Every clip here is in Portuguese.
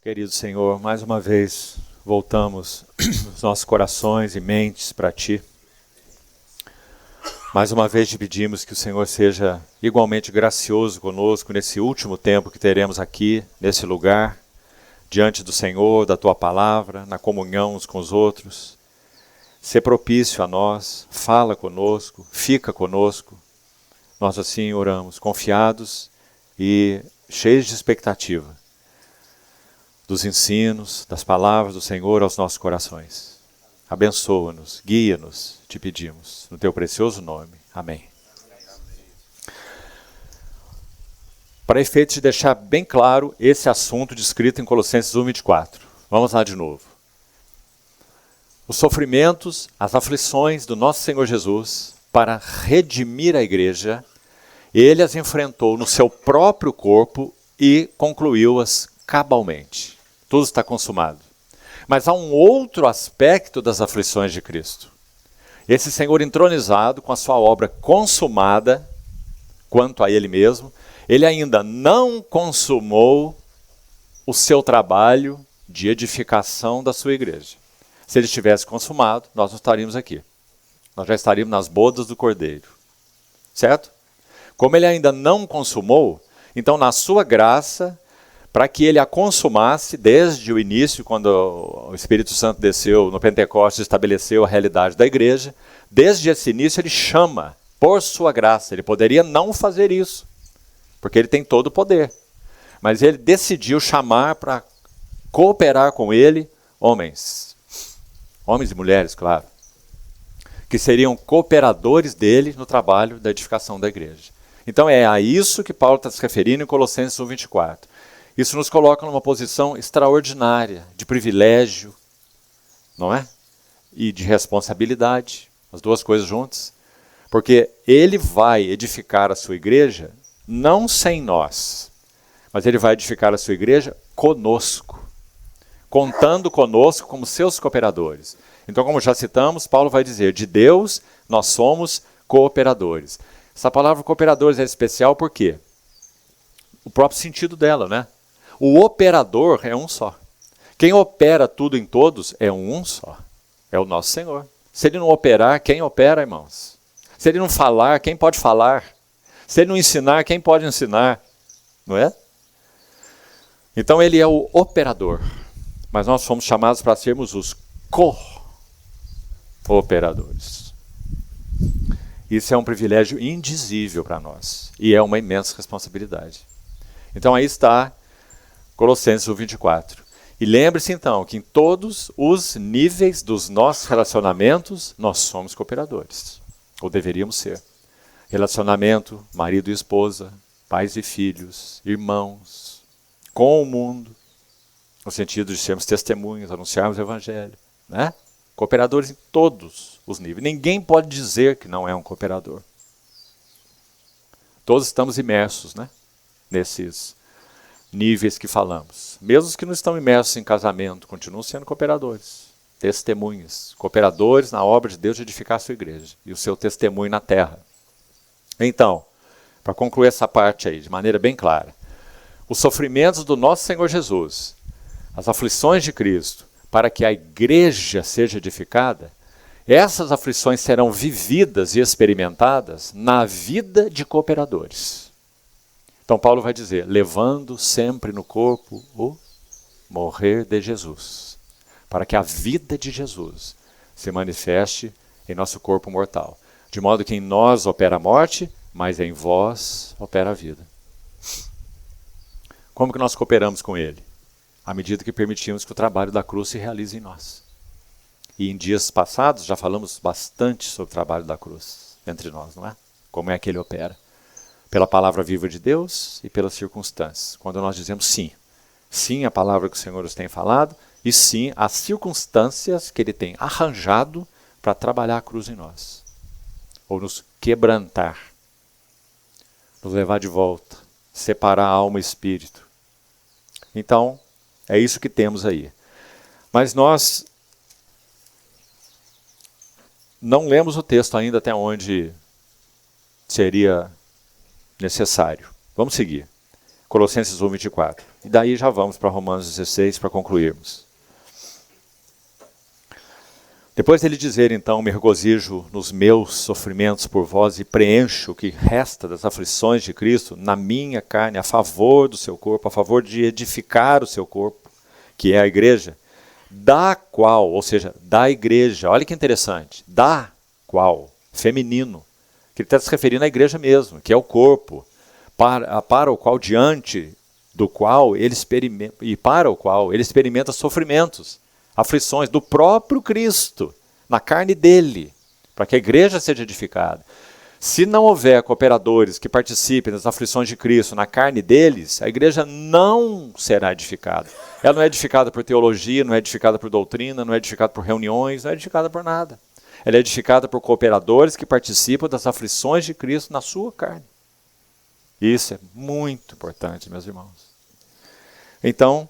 Querido Senhor, mais uma vez voltamos os nossos corações e mentes para Ti. Mais uma vez te pedimos que o Senhor seja igualmente gracioso conosco nesse último tempo que teremos aqui, nesse lugar, diante do Senhor, da Tua Palavra, na comunhão uns com os outros. Ser propício a nós, fala conosco, fica conosco. Nós assim oramos, confiados e cheios de expectativa dos ensinos, das palavras do Senhor aos nossos corações. Abençoa-nos, guia-nos, te pedimos, no Teu precioso nome. Amém. Para efeito de deixar bem claro esse assunto descrito em Colossenses 1:24. Vamos lá de novo. Os sofrimentos, as aflições do nosso Senhor Jesus para redimir a igreja, Ele as enfrentou no seu próprio corpo e concluiu-as cabalmente. Tudo está consumado. Mas há um outro aspecto das aflições de Cristo. Esse Senhor entronizado, com a sua obra consumada, quanto a Ele mesmo, Ele ainda não consumou o seu trabalho de edificação da sua igreja. Se Ele tivesse consumado, nós não estaríamos aqui. Nós já estaríamos nas bodas do Cordeiro. Certo? Como Ele ainda não consumou, então na sua graça, para que Ele a consumasse desde o início, quando o Espírito Santo desceu no Pentecostes e estabeleceu a realidade da igreja, desde esse início Ele chama, por sua graça. Ele poderia não fazer isso, porque Ele tem todo o poder. Mas Ele decidiu chamar para cooperar com Ele homens e mulheres, claro, que seriam cooperadores dele no trabalho da edificação da igreja. Então é a isso que Paulo está se referindo em Colossenses 1:24. Isso nos coloca numa posição extraordinária, de privilégio, não é? E de responsabilidade, as duas coisas juntas. Porque Ele vai edificar a sua igreja, não sem nós, mas Ele vai edificar a sua igreja conosco, contando conosco como seus cooperadores. Então, como já citamos, Paulo vai dizer, de Deus nós somos cooperadores. Essa palavra cooperadores é especial por quê? O próprio sentido dela, né? O operador é um só. Quem opera tudo em todos é um só. É o nosso Senhor. Se Ele não operar, quem opera, irmãos? Se Ele não falar, quem pode falar? Se Ele não ensinar, quem pode ensinar? Não é? Então Ele é o operador. Mas nós fomos chamados para sermos os cooperadores. Isso é um privilégio indizível para nós. E é uma imensa responsabilidade. Então aí está Colossenses 1:24. E lembre-se então que em todos os níveis dos nossos relacionamentos, nós somos cooperadores. Ou deveríamos ser. Relacionamento, marido e esposa, pais e filhos, irmãos, com o mundo, no sentido de sermos testemunhas, anunciarmos o Evangelho. Né? Cooperadores em todos os níveis. Ninguém pode dizer que não é um cooperador. Todos estamos imersos, né? Nesses níveis que falamos. Mesmo os que não estão imersos em casamento, continuam sendo cooperadores, testemunhas, cooperadores na obra de Deus de edificar a sua igreja e o seu testemunho na terra. Então, para concluir essa parte aí de maneira bem clara, os sofrimentos do nosso Senhor Jesus, as aflições de Cristo, para que a igreja seja edificada, essas aflições serão vividas e experimentadas na vida de cooperadores. Então Paulo vai dizer, levando sempre no corpo o morrer de Jesus, para que a vida de Jesus se manifeste em nosso corpo mortal. De modo que em nós opera a morte, mas em vós opera a vida. Como que nós cooperamos com Ele? À medida que permitimos que o trabalho da cruz se realize em nós. E em dias passados já falamos bastante sobre o trabalho da cruz entre nós, não é? Como é que Ele opera? Pela palavra viva de Deus e pelas circunstâncias. Quando nós dizemos sim. Sim à palavra que o Senhor nos tem falado e sim às circunstâncias que Ele tem arranjado para trabalhar a cruz em nós. Ou nos quebrantar. Nos levar de volta. Separar alma e espírito. Então, é isso que temos aí. Mas nós não lemos o texto ainda até onde seria necessário. Vamos seguir. Colossenses 1, 24. E daí já vamos para Romanos 16 para concluirmos. Depois dele dizer, então, me regozijo nos meus sofrimentos por vós e preencho o que resta das aflições de Cristo na minha carne, a favor do seu corpo, a favor de edificar o seu corpo, que é a igreja, da qual, ou seja, da igreja, olha que interessante, da qual, feminino, que ele está se referindo à igreja mesmo, que é o corpo, para o qual, diante do qual ele experimenta, e para o qual ele experimenta sofrimentos, aflições do próprio Cristo, na carne dele, para que a igreja seja edificada. Se não houver cooperadores que participem das aflições de Cristo na carne deles, a igreja não será edificada. Ela não é edificada por teologia, não é edificada por doutrina, não é edificada por reuniões, não é edificada por nada. Ela é edificada por cooperadores que participam das aflições de Cristo na sua carne. Isso é muito importante, meus irmãos. Então,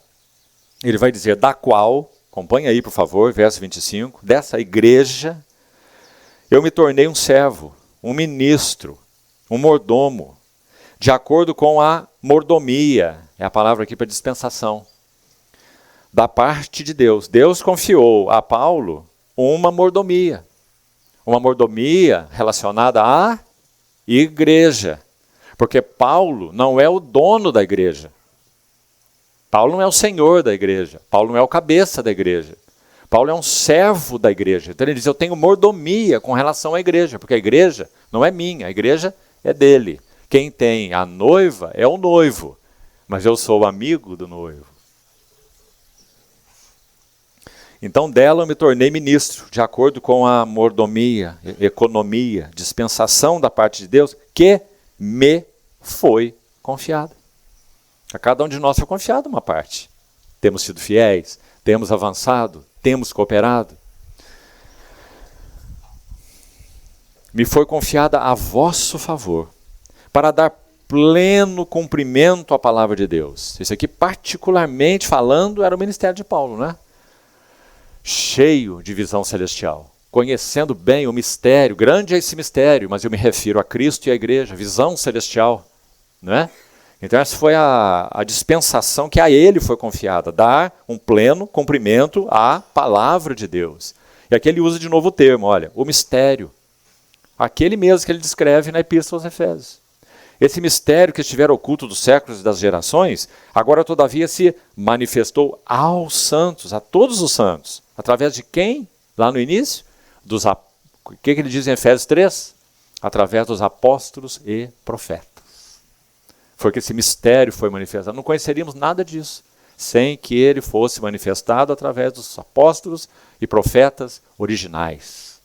ele vai dizer, da qual, acompanhe aí, por favor, verso 25, dessa igreja, eu me tornei um servo, um ministro, um mordomo, de acordo com a mordomia, é a palavra aqui para dispensação, da parte de Deus. Deus confiou a Paulo uma mordomia relacionada à igreja, porque Paulo não é o dono da igreja. Paulo não é o senhor da igreja. Paulo não é o cabeça da igreja. Paulo é um servo da igreja. Então ele diz, eu tenho mordomia com relação à igreja, porque a igreja não é minha, a igreja é dele. Quem tem a noiva é o noivo, mas eu sou o amigo do noivo. Então dela eu me tornei ministro, de acordo com a mordomia, economia, dispensação da parte de Deus, que me foi confiada. A cada um de nós foi confiado uma parte. Temos sido fiéis, temos avançado, temos cooperado. Me foi confiada a vosso favor, para dar pleno cumprimento à palavra de Deus. Isso aqui, particularmente falando, era o ministério de Paulo, né? Cheio de visão celestial, conhecendo bem o mistério, grande é esse mistério, mas eu me refiro a Cristo e à igreja, visão celestial, não é? Então essa foi a dispensação que a ele foi confiada, dar um pleno cumprimento à palavra de Deus. E aqui ele usa de novo o termo, olha, o mistério, aquele mesmo que ele descreve na Epístola aos Efésios. Esse mistério que estivera oculto dos séculos e das gerações, agora todavia se manifestou aos santos, a todos os santos. Através de quem? Lá no início? O que ele diz em Efésios 3? Através dos apóstolos e profetas. Foi que esse mistério foi manifestado. Não conheceríamos nada disso, sem que ele fosse manifestado através dos apóstolos e profetas originais.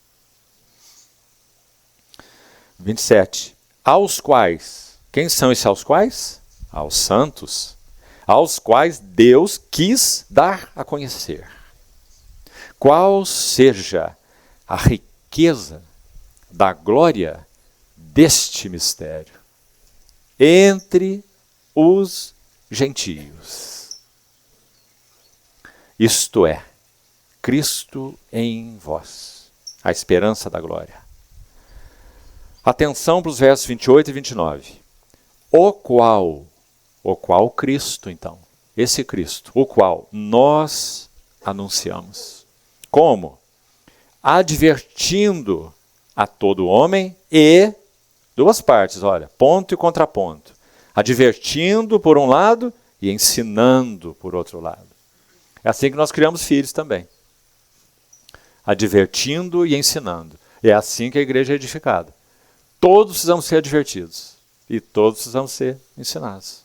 27. Aos quais, quem são esses aos quais? Aos santos, aos quais Deus quis dar a conhecer. Qual seja a riqueza da glória deste mistério entre os gentios. Isto é, Cristo em vós, a esperança da glória. Atenção para os versos 28 e 29. O qual Cristo, então, esse Cristo, o qual nós anunciamos. Como? Advertindo a todo homem e, duas partes, olha, ponto e contraponto. Advertindo por um lado e ensinando por outro lado. É assim que nós criamos filhos também. Advertindo e ensinando. É assim que a igreja é edificada. Todos precisamos ser advertidos e todos precisamos ser ensinados.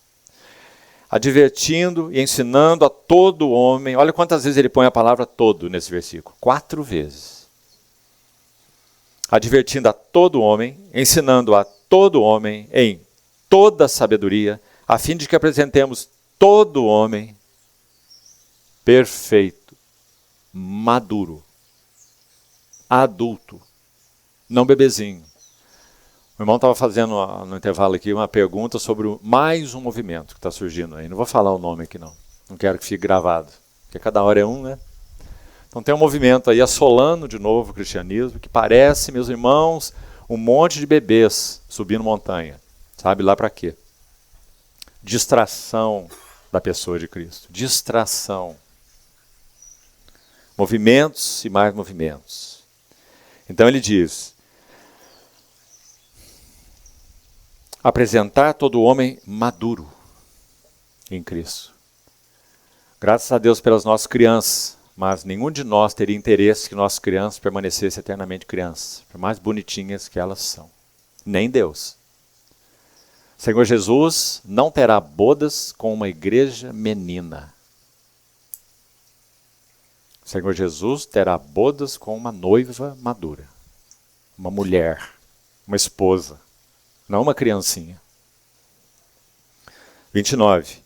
Advertindo e ensinando a todo homem. Olha quantas vezes ele põe a palavra todo nesse versículo. 4 vezes. Advertindo a todo homem, ensinando a todo homem em toda sabedoria, a fim de que apresentemos todo homem perfeito, maduro, adulto, não bebezinho. O irmão estava fazendo no intervalo aqui uma pergunta sobre mais um movimento que está surgindo aí. Não vou falar o nome aqui não. Não quero que fique gravado. Porque cada hora é um, né? Então tem um movimento aí assolando de novo o cristianismo, que parece, meus irmãos, um monte de bebês subindo montanha. Sabe lá para quê? Distração da pessoa de Cristo. Distração. Movimentos e mais movimentos. Então ele diz: apresentar todo homem maduro em Cristo. Graças a Deus pelas nossas crianças, mas nenhum de nós teria interesse que nossas crianças permanecessem eternamente crianças, por mais bonitinhas que elas são. Nem Deus. O Senhor Jesus não terá bodas com uma igreja menina. O Senhor Jesus terá bodas com uma noiva madura. Uma mulher, uma esposa, não uma criancinha. 29.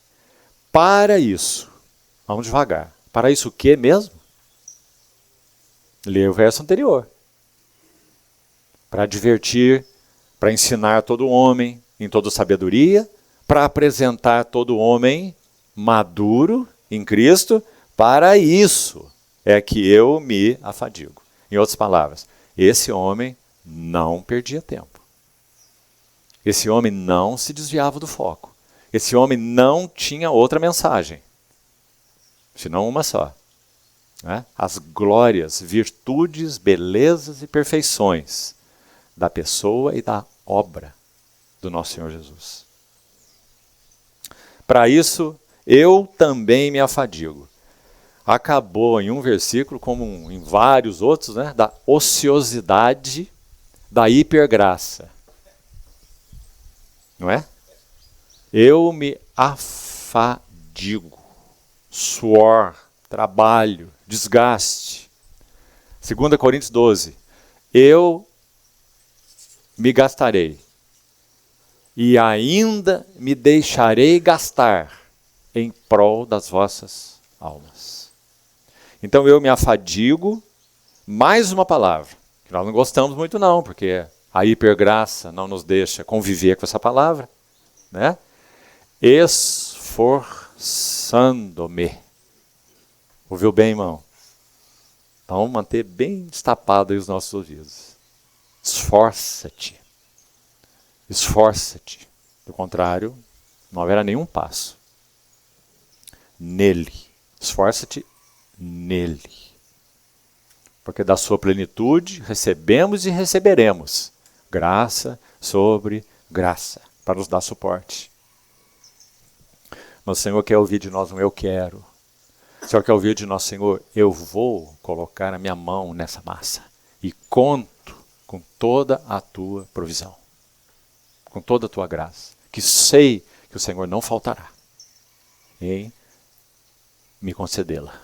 Para isso, vamos devagar. Para isso o que mesmo? Lê o verso anterior. Para advertir, para ensinar todo homem em toda sabedoria, para apresentar todo homem maduro em Cristo, para isso é que eu me afadigo. Em outras palavras, esse homem não perdia tempo. Esse homem não se desviava do foco. Esse homem não tinha outra mensagem, senão uma só. Né? As glórias, virtudes, belezas e perfeições da pessoa e da obra do nosso Senhor Jesus. Para isso, eu também me afadigo. Acabou em um versículo, como em vários outros, né, da ociosidade, da hipergraça. Não é? Eu me afadigo. Suor, trabalho, desgaste. 2 Coríntios 12. Eu me gastarei e ainda me deixarei gastar em prol das vossas almas. Então eu me afadigo, mais uma palavra, que nós não gostamos muito não, porque a hipergraça não nos deixa conviver com essa palavra, né? Esforçando-me. Ouviu bem, irmão? Então vamos manter bem destapado aí os nossos ouvidos. Esforça-te. Esforça-te. Do contrário, não haverá nenhum passo. Nele. Esforça-te nele. Porque da sua plenitude recebemos e receberemos graça sobre graça, para nos dar suporte. Mas o Senhor quer ouvir de nós um eu quero. O Senhor quer ouvir de nós, Senhor, eu vou colocar a minha mão nessa massa e conto com toda a tua provisão, com toda a tua graça, que sei que o Senhor não faltará em me concedê-la.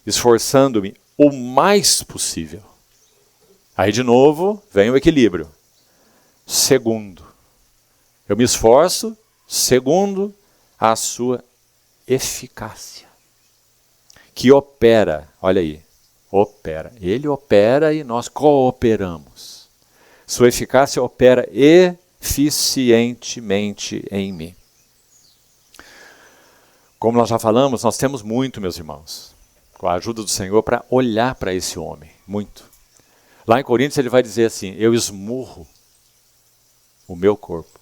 Esforçando-me o mais possível. Aí de novo vem o equilíbrio. Segundo, eu me esforço segundo a sua eficácia, que opera, olha aí, opera. Ele opera e nós cooperamos. Sua eficácia opera eficientemente em mim. Como nós já falamos, nós temos muito, meus irmãos, com a ajuda do Senhor, para olhar para esse homem, muito. Lá em Coríntios ele vai dizer assim, eu esmurro o meu corpo.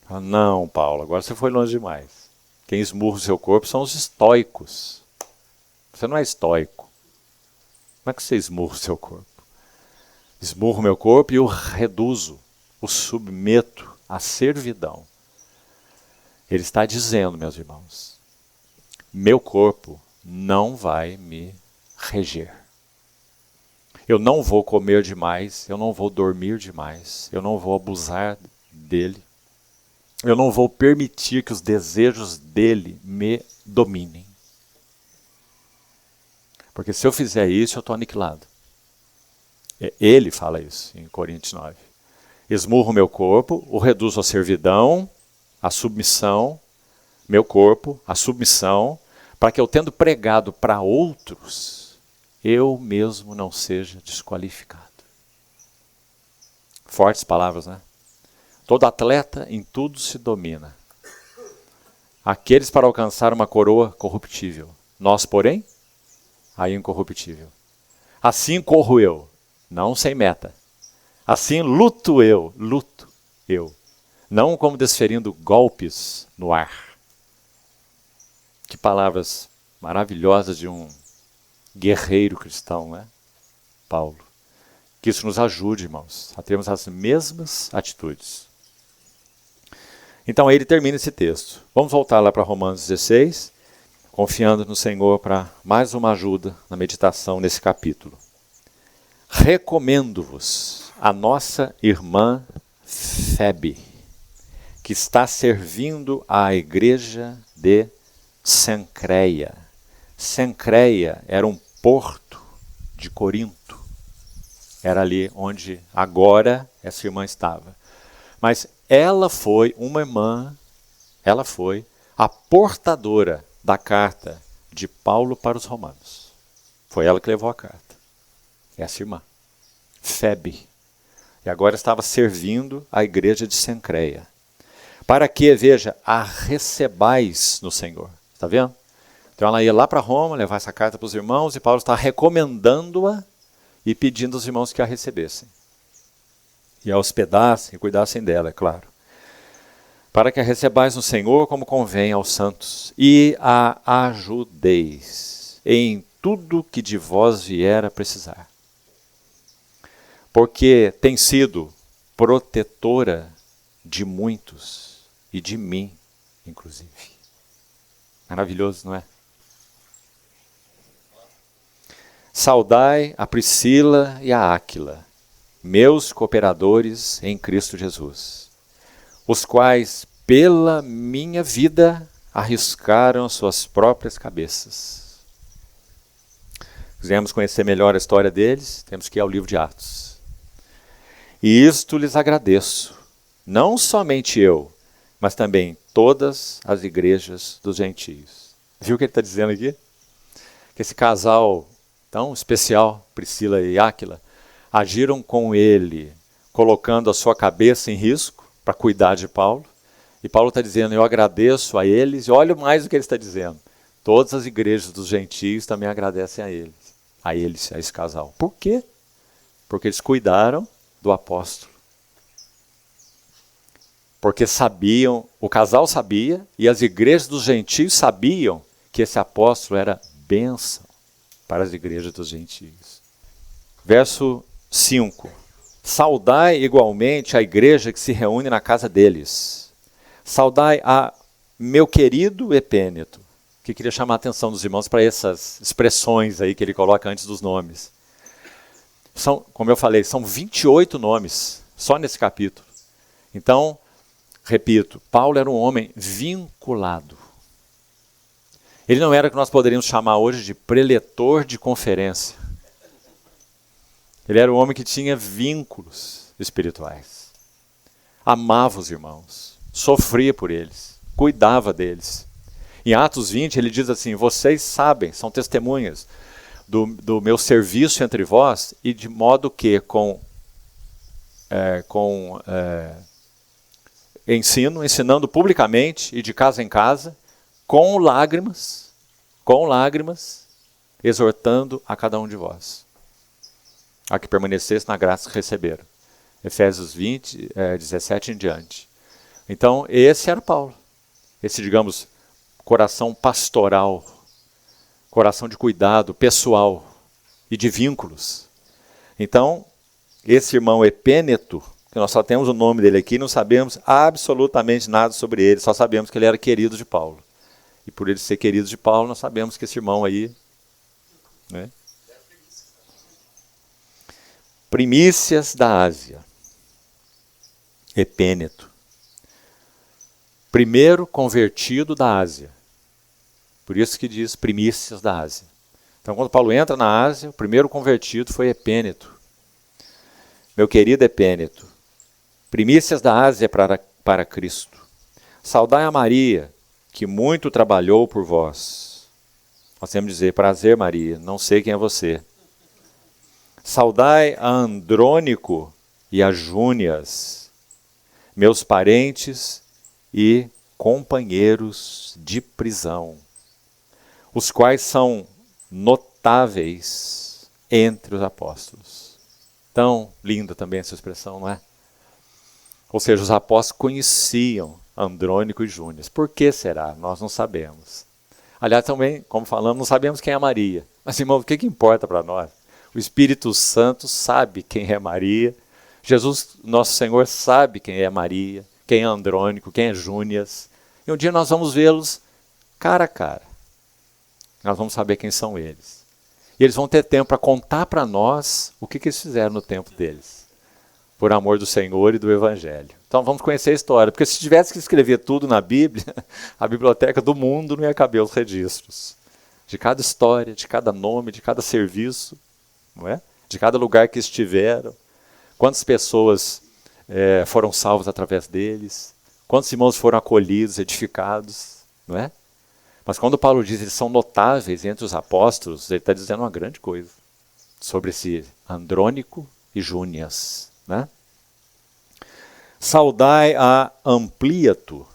Ah, não, Paulo, agora você foi longe demais. Quem esmurra o seu corpo são os estoicos. Você não é estoico. Como é que você esmurra o seu corpo? Esmurro o meu corpo e o reduzo, o submeto à servidão. Ele está dizendo, meus irmãos, meu corpo não vai me reger. Eu não vou comer demais, eu não vou dormir demais, eu não vou abusar dele. Eu não vou permitir que os desejos dele me dominem. Porque se eu fizer isso, eu estou aniquilado. Ele fala isso em Coríntios 9. Esmurro meu corpo, o reduzo à servidão, à submissão, meu corpo, à submissão, para que eu tendo pregado para outros, eu mesmo não seja desqualificado. Fortes palavras, né? Todo atleta em tudo se domina. Aqueles para alcançar uma coroa corruptível. Nós, porém, a incorruptível. Assim corro eu, não sem meta. Assim luto eu, luto. eu. Não como desferindo golpes no ar. Que palavras maravilhosas de um guerreiro cristão, né? Paulo. Que isso nos ajude, irmãos, a termos as mesmas atitudes. Então aí ele termina esse texto. Vamos voltar lá para Romanos 16, confiando no Senhor para mais uma ajuda na meditação nesse capítulo. Recomendo-vos a nossa irmã Febe, que está servindo à igreja de Cencreia. Cencreia era um porto de Corinto. Era ali onde agora essa irmã estava. Mas ela foi uma irmã, ela foi a portadora da carta de Paulo para os romanos. Foi ela que levou a carta. Essa irmã, Febe. E agora estava servindo a igreja de Cencreia. Para que, veja, a recebais no Senhor. Está vendo? Então ela ia lá para Roma, levar essa carta para os irmãos, e Paulo está recomendando-a e pedindo aos irmãos que a recebessem. E a hospedassem e cuidassem dela, é claro. Para que a recebais no Senhor como convém aos santos, e a ajudeis em tudo que de vós vier a precisar. Porque tem sido protetora de muitos, e de mim, inclusive. Maravilhoso, não é? Saudai a Priscila e a Áquila, meus cooperadores em Cristo Jesus, os quais, pela minha vida, arriscaram suas próprias cabeças. Quisermos conhecer melhor a história deles, temos que ir ao livro de Atos. E isto lhes agradeço, não somente eu, mas também todas as igrejas dos gentios. Viu o que ele está dizendo aqui? Que esse casal tão especial, Priscila e Áquila, agiram com ele, colocando a sua cabeça em risco para cuidar de Paulo. E Paulo está dizendo, eu agradeço a eles, e olha mais o que ele está dizendo. Todas as igrejas dos gentios também agradecem a eles, a esse casal. Por quê? Porque eles cuidaram do apóstolo. Porque sabiam, o casal sabia, e as igrejas dos gentios sabiam que esse apóstolo era bênção para as igrejas dos gentios. Verso 5. Saudai igualmente a igreja que se reúne na casa deles. Saudai a meu querido Epêneto, que queria chamar a atenção dos irmãos para essas expressões aí que ele coloca antes dos nomes. São, como eu falei, são 28 nomes, só nesse capítulo. Então, repito, Paulo era um homem vinculado. Ele não era o que nós poderíamos chamar hoje de preletor de conferência. Ele era um homem que tinha vínculos espirituais. Amava os irmãos, sofria por eles, cuidava deles. Em Atos 20 ele diz assim, vocês sabem, são testemunhas do meu serviço entre vós, e de modo que ensinando publicamente e de casa em casa, com lágrimas, exortando a cada um de vós, a que permanecesse na graça que receberam. Efésios 20, 17 em diante. Então, esse era Paulo. Esse, digamos, coração pastoral, coração de cuidado pessoal e de vínculos. Então, esse irmão Epêneto, que nós só temos o nome dele aqui, não sabemos absolutamente nada sobre ele, só sabemos que ele era querido de Paulo. E por ele ser querido de Paulo, nós sabemos que esse irmão aí, né? Primícias da Ásia. Epêneto. Primeiro convertido da Ásia. Por isso que diz primícias da Ásia. Então, quando Paulo entra na Ásia, o primeiro convertido foi Epêneto. Meu querido Epêneto. Primícias da Ásia para Cristo. Saudai a Maria, que muito trabalhou por vós. Nós temos que dizer, prazer Maria, não sei quem é você. Saudai a Andrônico e a Júnias, meus parentes e companheiros de prisão, os quais são notáveis entre os apóstolos. Tão linda também essa expressão, não é? Ou seja, os apóstolos conheciam Andrônico e Júnias. Por que será? Nós não sabemos. Aliás, também, como falamos, não sabemos quem é Maria. Mas, irmão, o que importa para nós? O Espírito Santo sabe quem é Maria. Jesus, nosso Senhor, sabe quem é Maria, quem é Andrônico, quem é Júnias. E um dia nós vamos vê-los cara a cara. Nós vamos saber quem são eles. E eles vão ter tempo para contar para nós o que eles fizeram no tempo deles. Por amor do Senhor e do Evangelho. Então vamos conhecer a história. Porque se tivesse que escrever tudo na Bíblia, a biblioteca do mundo não ia caber os registros. De cada história, de cada nome, de cada serviço, não é? De cada lugar que estiveram. Quantas pessoas foram salvas através deles. Quantos irmãos foram acolhidos, edificados, não é? Mas quando Paulo diz que eles são notáveis entre os apóstolos, ele está dizendo uma grande coisa sobre esse Andrônico e Júnias. Né? Saudai a Ampliato.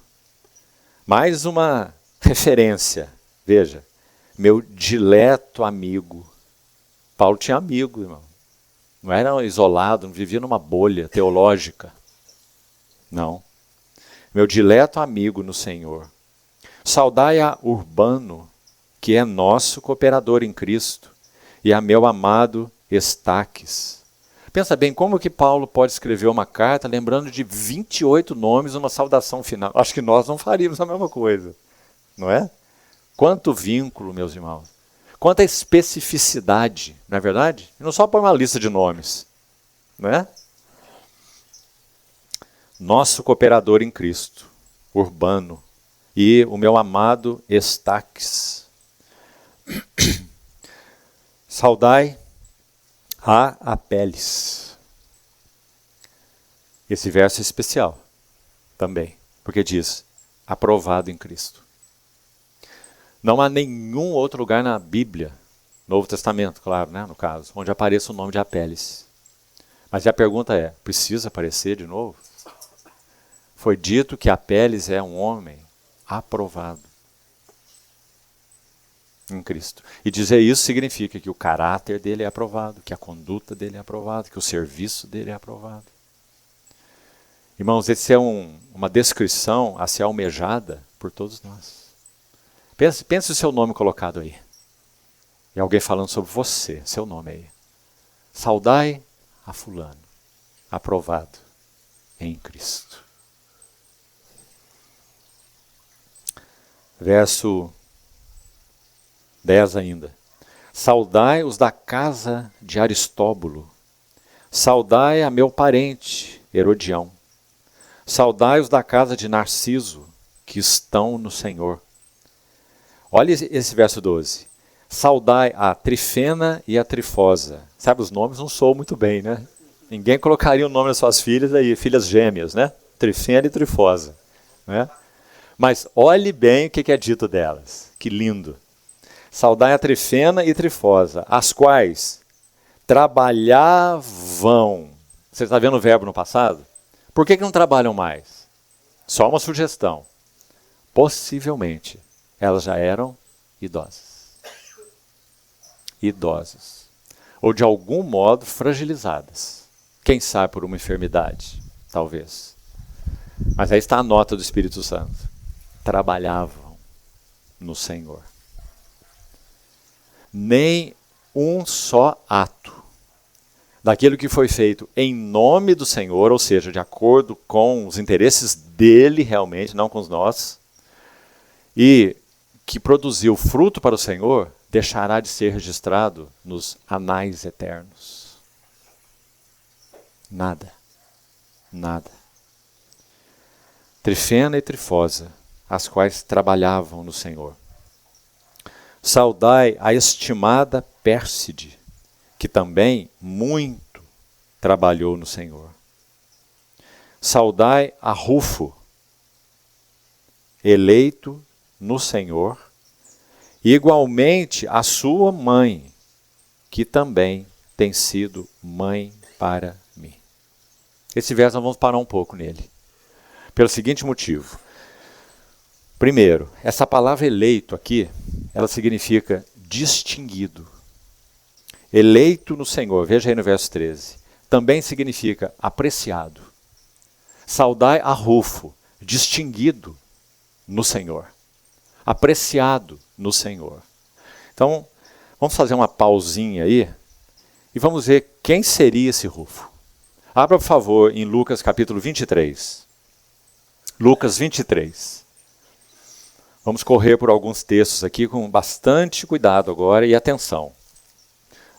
Mais uma referência. Veja, meu dileto amigo. Paulo tinha amigo, irmão. Não era isolado, não vivia numa bolha teológica. Não. Meu dileto amigo no Senhor. Saudai a Urbano, que é nosso cooperador em Cristo, e a meu amado Estaques. Pensa bem, como que Paulo pode escrever uma carta lembrando de 28 nomes numa saudação final? Acho que nós não faríamos a mesma coisa, não é? Quanto vínculo, meus irmãos. Quanta especificidade, não é verdade? E não só põe uma lista de nomes, não é? Nosso cooperador em Cristo, Urbano, e o meu amado Estaques. Saudai a Apeles. Esse verso é especial também, porque diz, aprovado em Cristo. Não há nenhum outro lugar na Bíblia, Novo Testamento, claro, né, no caso, onde apareça o nome de Apeles. Mas a pergunta é, precisa aparecer de novo? Foi dito que Apeles é um homem aprovado em Cristo. E dizer isso significa que o caráter dele é aprovado, que a conduta dele é aprovada, que o serviço dele é aprovado. Irmãos, esse é uma descrição a ser almejada por todos nós. Pense o seu nome colocado aí. E alguém falando sobre você, seu nome aí. Saudai a fulano, aprovado em Cristo. Verso 10 ainda. Saudai os da casa de Aristóbulo. Saudai a meu parente, Herodião. Saudai os da casa de Narciso, que estão no Senhor. Olha esse verso 12. Saudai a Trifena e a Trifosa. Sabe, os nomes não soam muito bem, né? Ninguém colocaria o nome das suas filhas aí, filhas gêmeas, né? Trifena e Trifosa, né? Mas olhe bem o que é dito delas. Que lindo. Saudai a Trifena e Trifosa, as quais trabalhavam. Você está vendo o verbo no passado? Por que não trabalham mais? Só uma sugestão. Possivelmente, elas já eram idosas. Idosas. Ou de algum modo fragilizadas. Quem sabe por uma enfermidade, talvez. Mas aí está a nota do Espírito Santo. Trabalhavam no Senhor. Nem um só ato daquilo que foi feito em nome do Senhor, ou seja, de acordo com os interesses dele realmente, não com os nossos, e que produziu fruto para o Senhor, deixará de ser registrado nos anais eternos. Nada. Nada. Trifena e Trifosa, as quais trabalhavam no Senhor. Saudai a estimada Pérside, que também muito trabalhou no Senhor. Saudai a Rufo, eleito no Senhor, e igualmente a sua mãe, que também tem sido mãe para mim. Esse verso nós vamos parar um pouco nele. Pelo seguinte motivo. Primeiro, essa palavra eleito aqui, ela significa distinguido. Eleito no Senhor, veja aí no verso 13. Também significa apreciado. Saudai a Rufo, distinguido no Senhor, apreciado no Senhor. Então, vamos fazer uma pausinha aí e vamos ver quem seria esse Rufo. Abra, por favor, em Lucas capítulo 23. Lucas 23. Vamos correr por alguns textos aqui com bastante cuidado agora e atenção.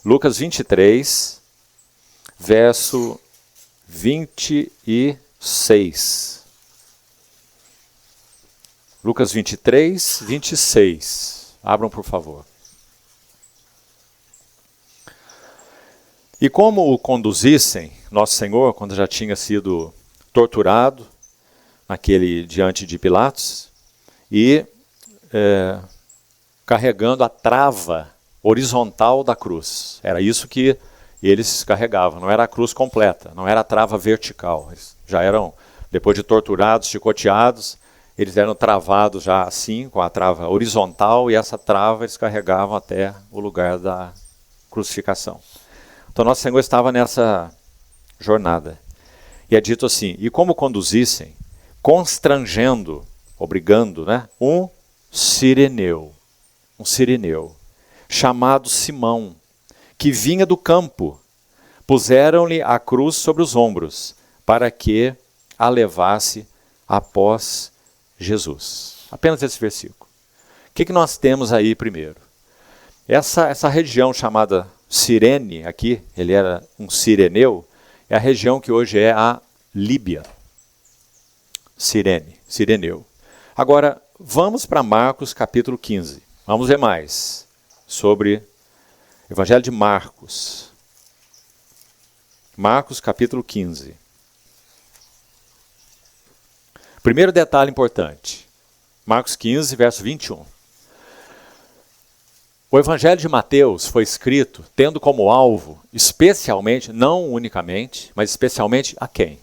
Lucas 23, verso 26. Lucas 23, 26. Abram, por favor. E como o conduzissem, Nosso Senhor, quando já tinha sido torturado, diante de Pilatos, e carregando a trava horizontal da cruz. Era isso que eles carregavam, não era a cruz completa, não era a trava vertical. Eles já eram, depois de torturados, chicoteados, eles eram travados já assim, com a trava horizontal, e essa trava eles carregavam até o lugar da crucificação. Então Nosso Senhor estava nessa jornada. E é dito assim, e como conduzissem, constrangendo, obrigando, um sireneu, chamado Simão, que vinha do campo, puseram-lhe a cruz sobre os ombros, para que a levasse após Jesus. Apenas esse versículo. O que nós temos aí primeiro? Essa região chamada Cirene, aqui, ele era um sireneu, é a região que hoje é a Líbia. Sireneu. Agora, vamos para Marcos capítulo 15. Vamos ver mais sobre o Evangelho de Marcos. Marcos capítulo 15. Primeiro detalhe importante. Marcos 15, verso 21. O Evangelho de Mateus foi escrito tendo como alvo, especialmente, não unicamente, mas especialmente a quem?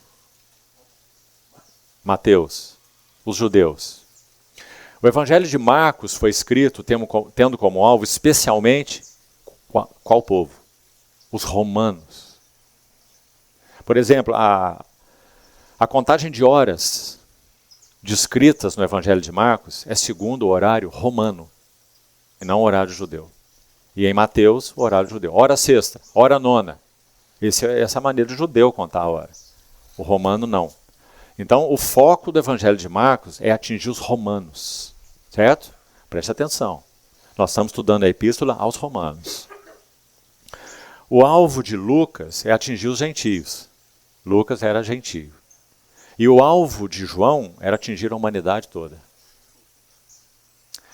Mateus, os judeus. O Evangelho de Marcos foi escrito tendo como alvo, especialmente, qual povo? Os romanos. Por exemplo, a contagem de horas descritas no Evangelho de Marcos é segundo o horário romano, e não o horário judeu. E em Mateus, o horário judeu. Hora sexta, hora nona. Essa é a maneira do judeu contar a hora. O romano não. Então, o foco do Evangelho de Marcos é atingir os romanos. Certo? Preste atenção. Nós estamos estudando a epístola aos romanos. O alvo de Lucas é atingir os gentios. Lucas era gentio. E o alvo de João era atingir a humanidade toda.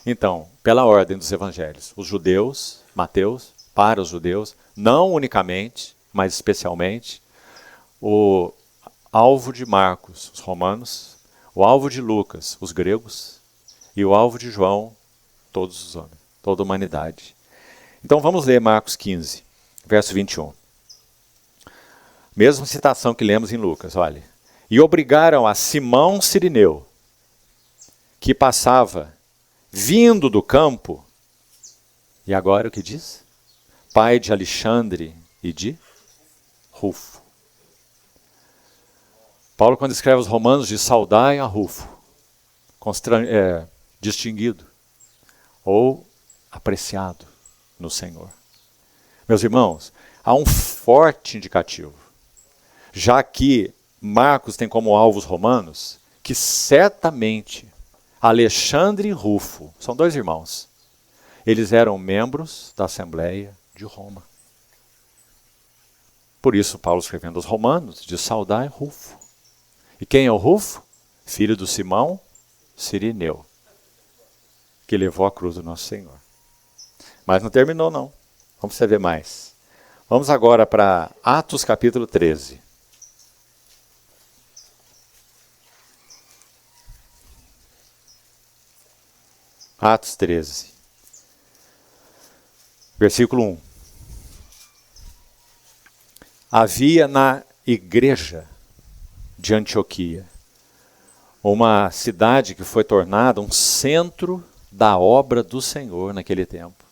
Então, pela ordem dos evangelhos, os judeus, Mateus, para os judeus, não unicamente, mas especialmente, o alvo de Marcos, os romanos, o alvo de Lucas, os gregos, e o alvo de João, todos os homens, toda a humanidade. Então vamos ler Marcos 15, verso 21. Mesma citação que lemos em Lucas, olha. E obrigaram a Simão Cirineu, que passava vindo do campo, e agora o que diz? Pai de Alexandre e de Rufo. Paulo, quando escreve aos Romanos, diz: saudai a Rufo, distinguido ou apreciado no Senhor. Meus irmãos, há um forte indicativo, já que Marcos tem como alvo os romanos, que certamente Alexandre e Rufo, são dois irmãos, eles eram membros da Assembleia de Roma. Por isso, Paulo, escrevendo aos Romanos, diz: saudai Rufo. E quem é o Rufo? Filho do Simão Cirineu, que levou a cruz do nosso Senhor. Mas não terminou, não. Vamos ver mais. Vamos agora para Atos capítulo 13. Atos 13, versículo 1. Havia na igreja de Antioquia uma cidade que foi tornada um centro da obra do Senhor naquele tempo.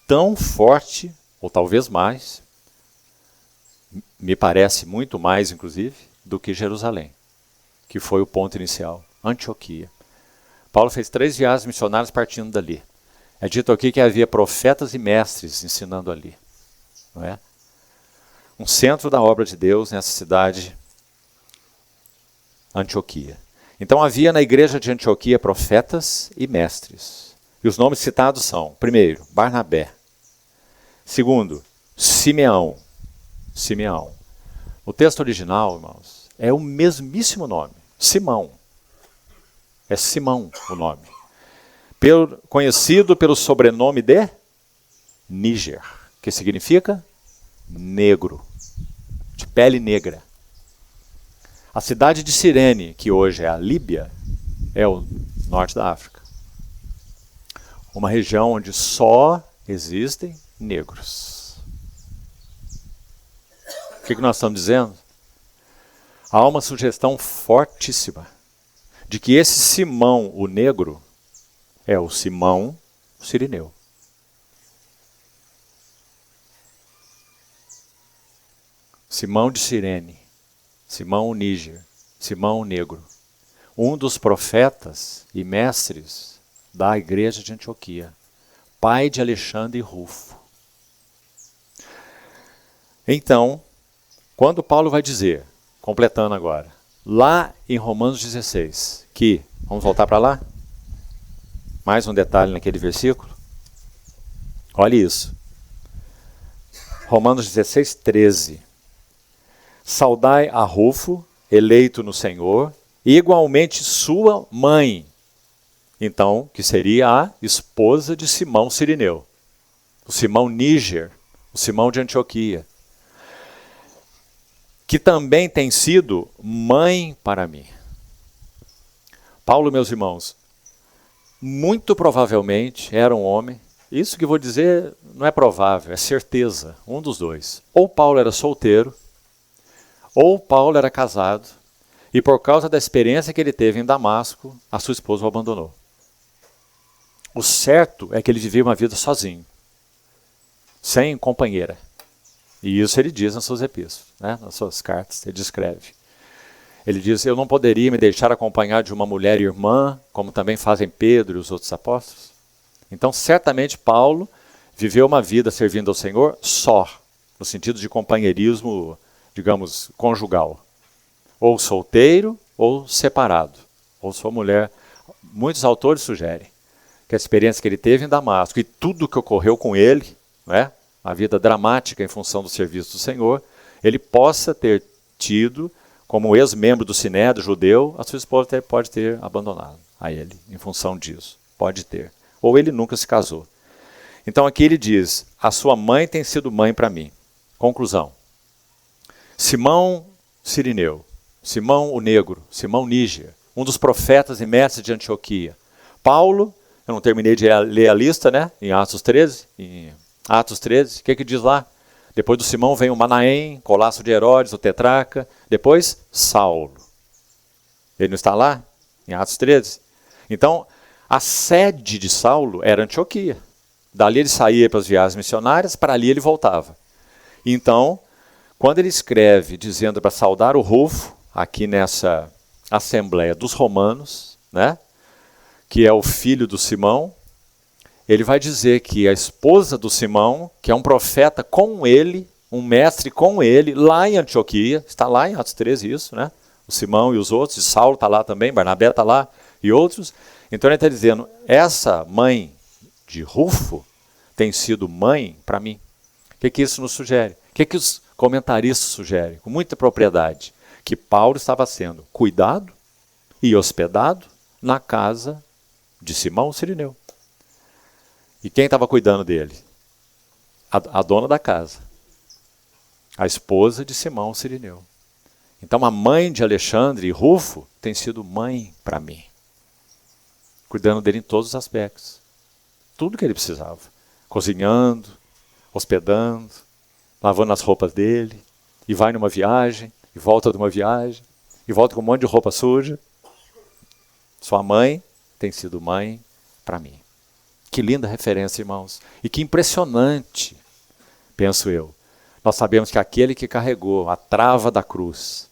Tão forte, ou talvez mais, me parece muito mais, inclusive, do que Jerusalém. que foi o ponto inicial, Antioquia. Paulo fez 3 viagens missionárias partindo dali. É dito aqui que havia profetas e mestres ensinando ali. Não é? Um centro da obra de Deus nessa cidade, Antioquia. Então havia na igreja de Antioquia profetas e mestres. E os nomes citados são, primeiro, Barnabé. Segundo, Simeão. Simeão. O texto original, irmãos, é o mesmíssimo nome, Simão. É Simão o nome. Conhecido pelo sobrenome de Níger, que significa negro, de pele negra. A cidade de Cirene, que hoje é a Líbia, é o norte da África. Uma região onde só existem negros. O que nós estamos dizendo? Há uma sugestão fortíssima de que esse Simão, o negro, é o Simão Cirineu. Simão de Cirene, Simão o Níger, Simão o Negro, um dos profetas e mestres da igreja de Antioquia, pai de Alexandre e Rufo. Então, quando Paulo vai dizer, completando agora, lá em Romanos 16, que, vamos voltar para lá? Mais um detalhe naquele versículo. Olha isso. Romanos 16, 13. Saudai a Rufo, eleito no Senhor, e igualmente sua mãe. Então, que seria a esposa de Simão Cirineu. O Simão Níger, o Simão de Antioquia. Que também tem sido mãe para mim. Paulo, meus irmãos, muito provavelmente era um homem, isso que vou dizer não é provável, é certeza, um dos dois. Ou Paulo era solteiro, ou Paulo era casado, e por causa da experiência que ele teve em Damasco, a sua esposa o abandonou. O certo é que ele vivia uma vida sozinho, sem companheira. E isso ele diz nas suas epístolas, né? Nas suas cartas, ele descreve. Ele diz, eu não poderia me deixar acompanhar de uma mulher irmã, como também fazem Pedro e os outros apóstolos. Então, certamente, Paulo viveu uma vida servindo ao Senhor só, no sentido de companheirismo, digamos, conjugal. Ou solteiro, ou separado. Ou sua mulher. Muitos autores sugerem que a experiência que ele teve em Damasco e tudo que ocorreu com ele, né, a vida dramática em função do serviço do Senhor, ele possa ter tido, como ex-membro do Sinédrio judeu, a sua esposa pode ter abandonado a ele, em função disso. Pode ter. Ou ele nunca se casou. Então aqui ele diz, a sua mãe tem sido mãe para mim. Conclusão. Simão Cirineu, Simão o Negro, Simão Níger, um dos profetas e mestres de Antioquia. Paulo, eu não terminei de ler a lista, né? Em Atos 13. O que diz lá? Depois do Simão vem o Manaém, Colasso de Herodes, o tetrarca. Depois, Saulo. Ele não está lá? Em Atos 13. Então, a sede de Saulo era Antioquia. Dali ele saía para as viagens missionárias, para ali ele voltava. Então, quando ele escreve dizendo para saudar o Rufo, aqui nessa Assembleia dos Romanos, né, que é o filho do Simão, ele vai dizer que a esposa do Simão, que é um profeta com ele, um mestre com ele, lá em Antioquia, está lá em Atos 13 isso, né? O Simão e os outros, e Saulo está lá também, Barnabé está lá, e outros. Então ele está dizendo, essa mãe de Rufo tem sido mãe para mim. O que isso nos sugere? O que os comentaristas sugerem? Com muita propriedade. Que Paulo estava sendo cuidado e hospedado na casa de Simão Cirineu. E quem estava cuidando dele? A dona da casa. A esposa de Simão Cirineu. Então a mãe de Alexandre e Rufo tem sido mãe para mim. Cuidando dele em todos os aspectos. Tudo que ele precisava. Cozinhando, hospedando, lavando as roupas dele, e vai numa viagem, e volta de uma viagem, e volta com um monte de roupa suja. Sua mãe tem sido mãe para mim. Que linda referência, irmãos. E que impressionante, penso eu. Nós sabemos que aquele que carregou a trava da cruz,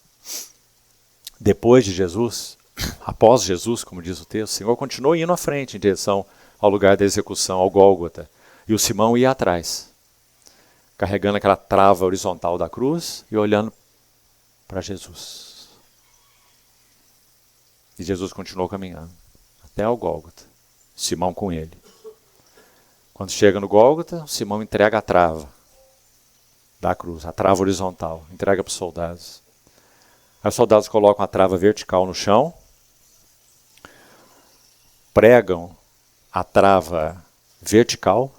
depois de Jesus, após Jesus, como diz o texto, o Senhor continuou indo à frente em direção ao lugar da execução, ao Gólgota. E o Simão ia atrás, carregando aquela trava horizontal da cruz e olhando para Jesus. E Jesus continuou caminhando até ao Gólgota, Simão com ele. Quando chega no Gólgota, Simão entrega a trava da cruz, a trava horizontal, entrega para os soldados. Aí os soldados colocam a trava vertical no chão, pregam a trava vertical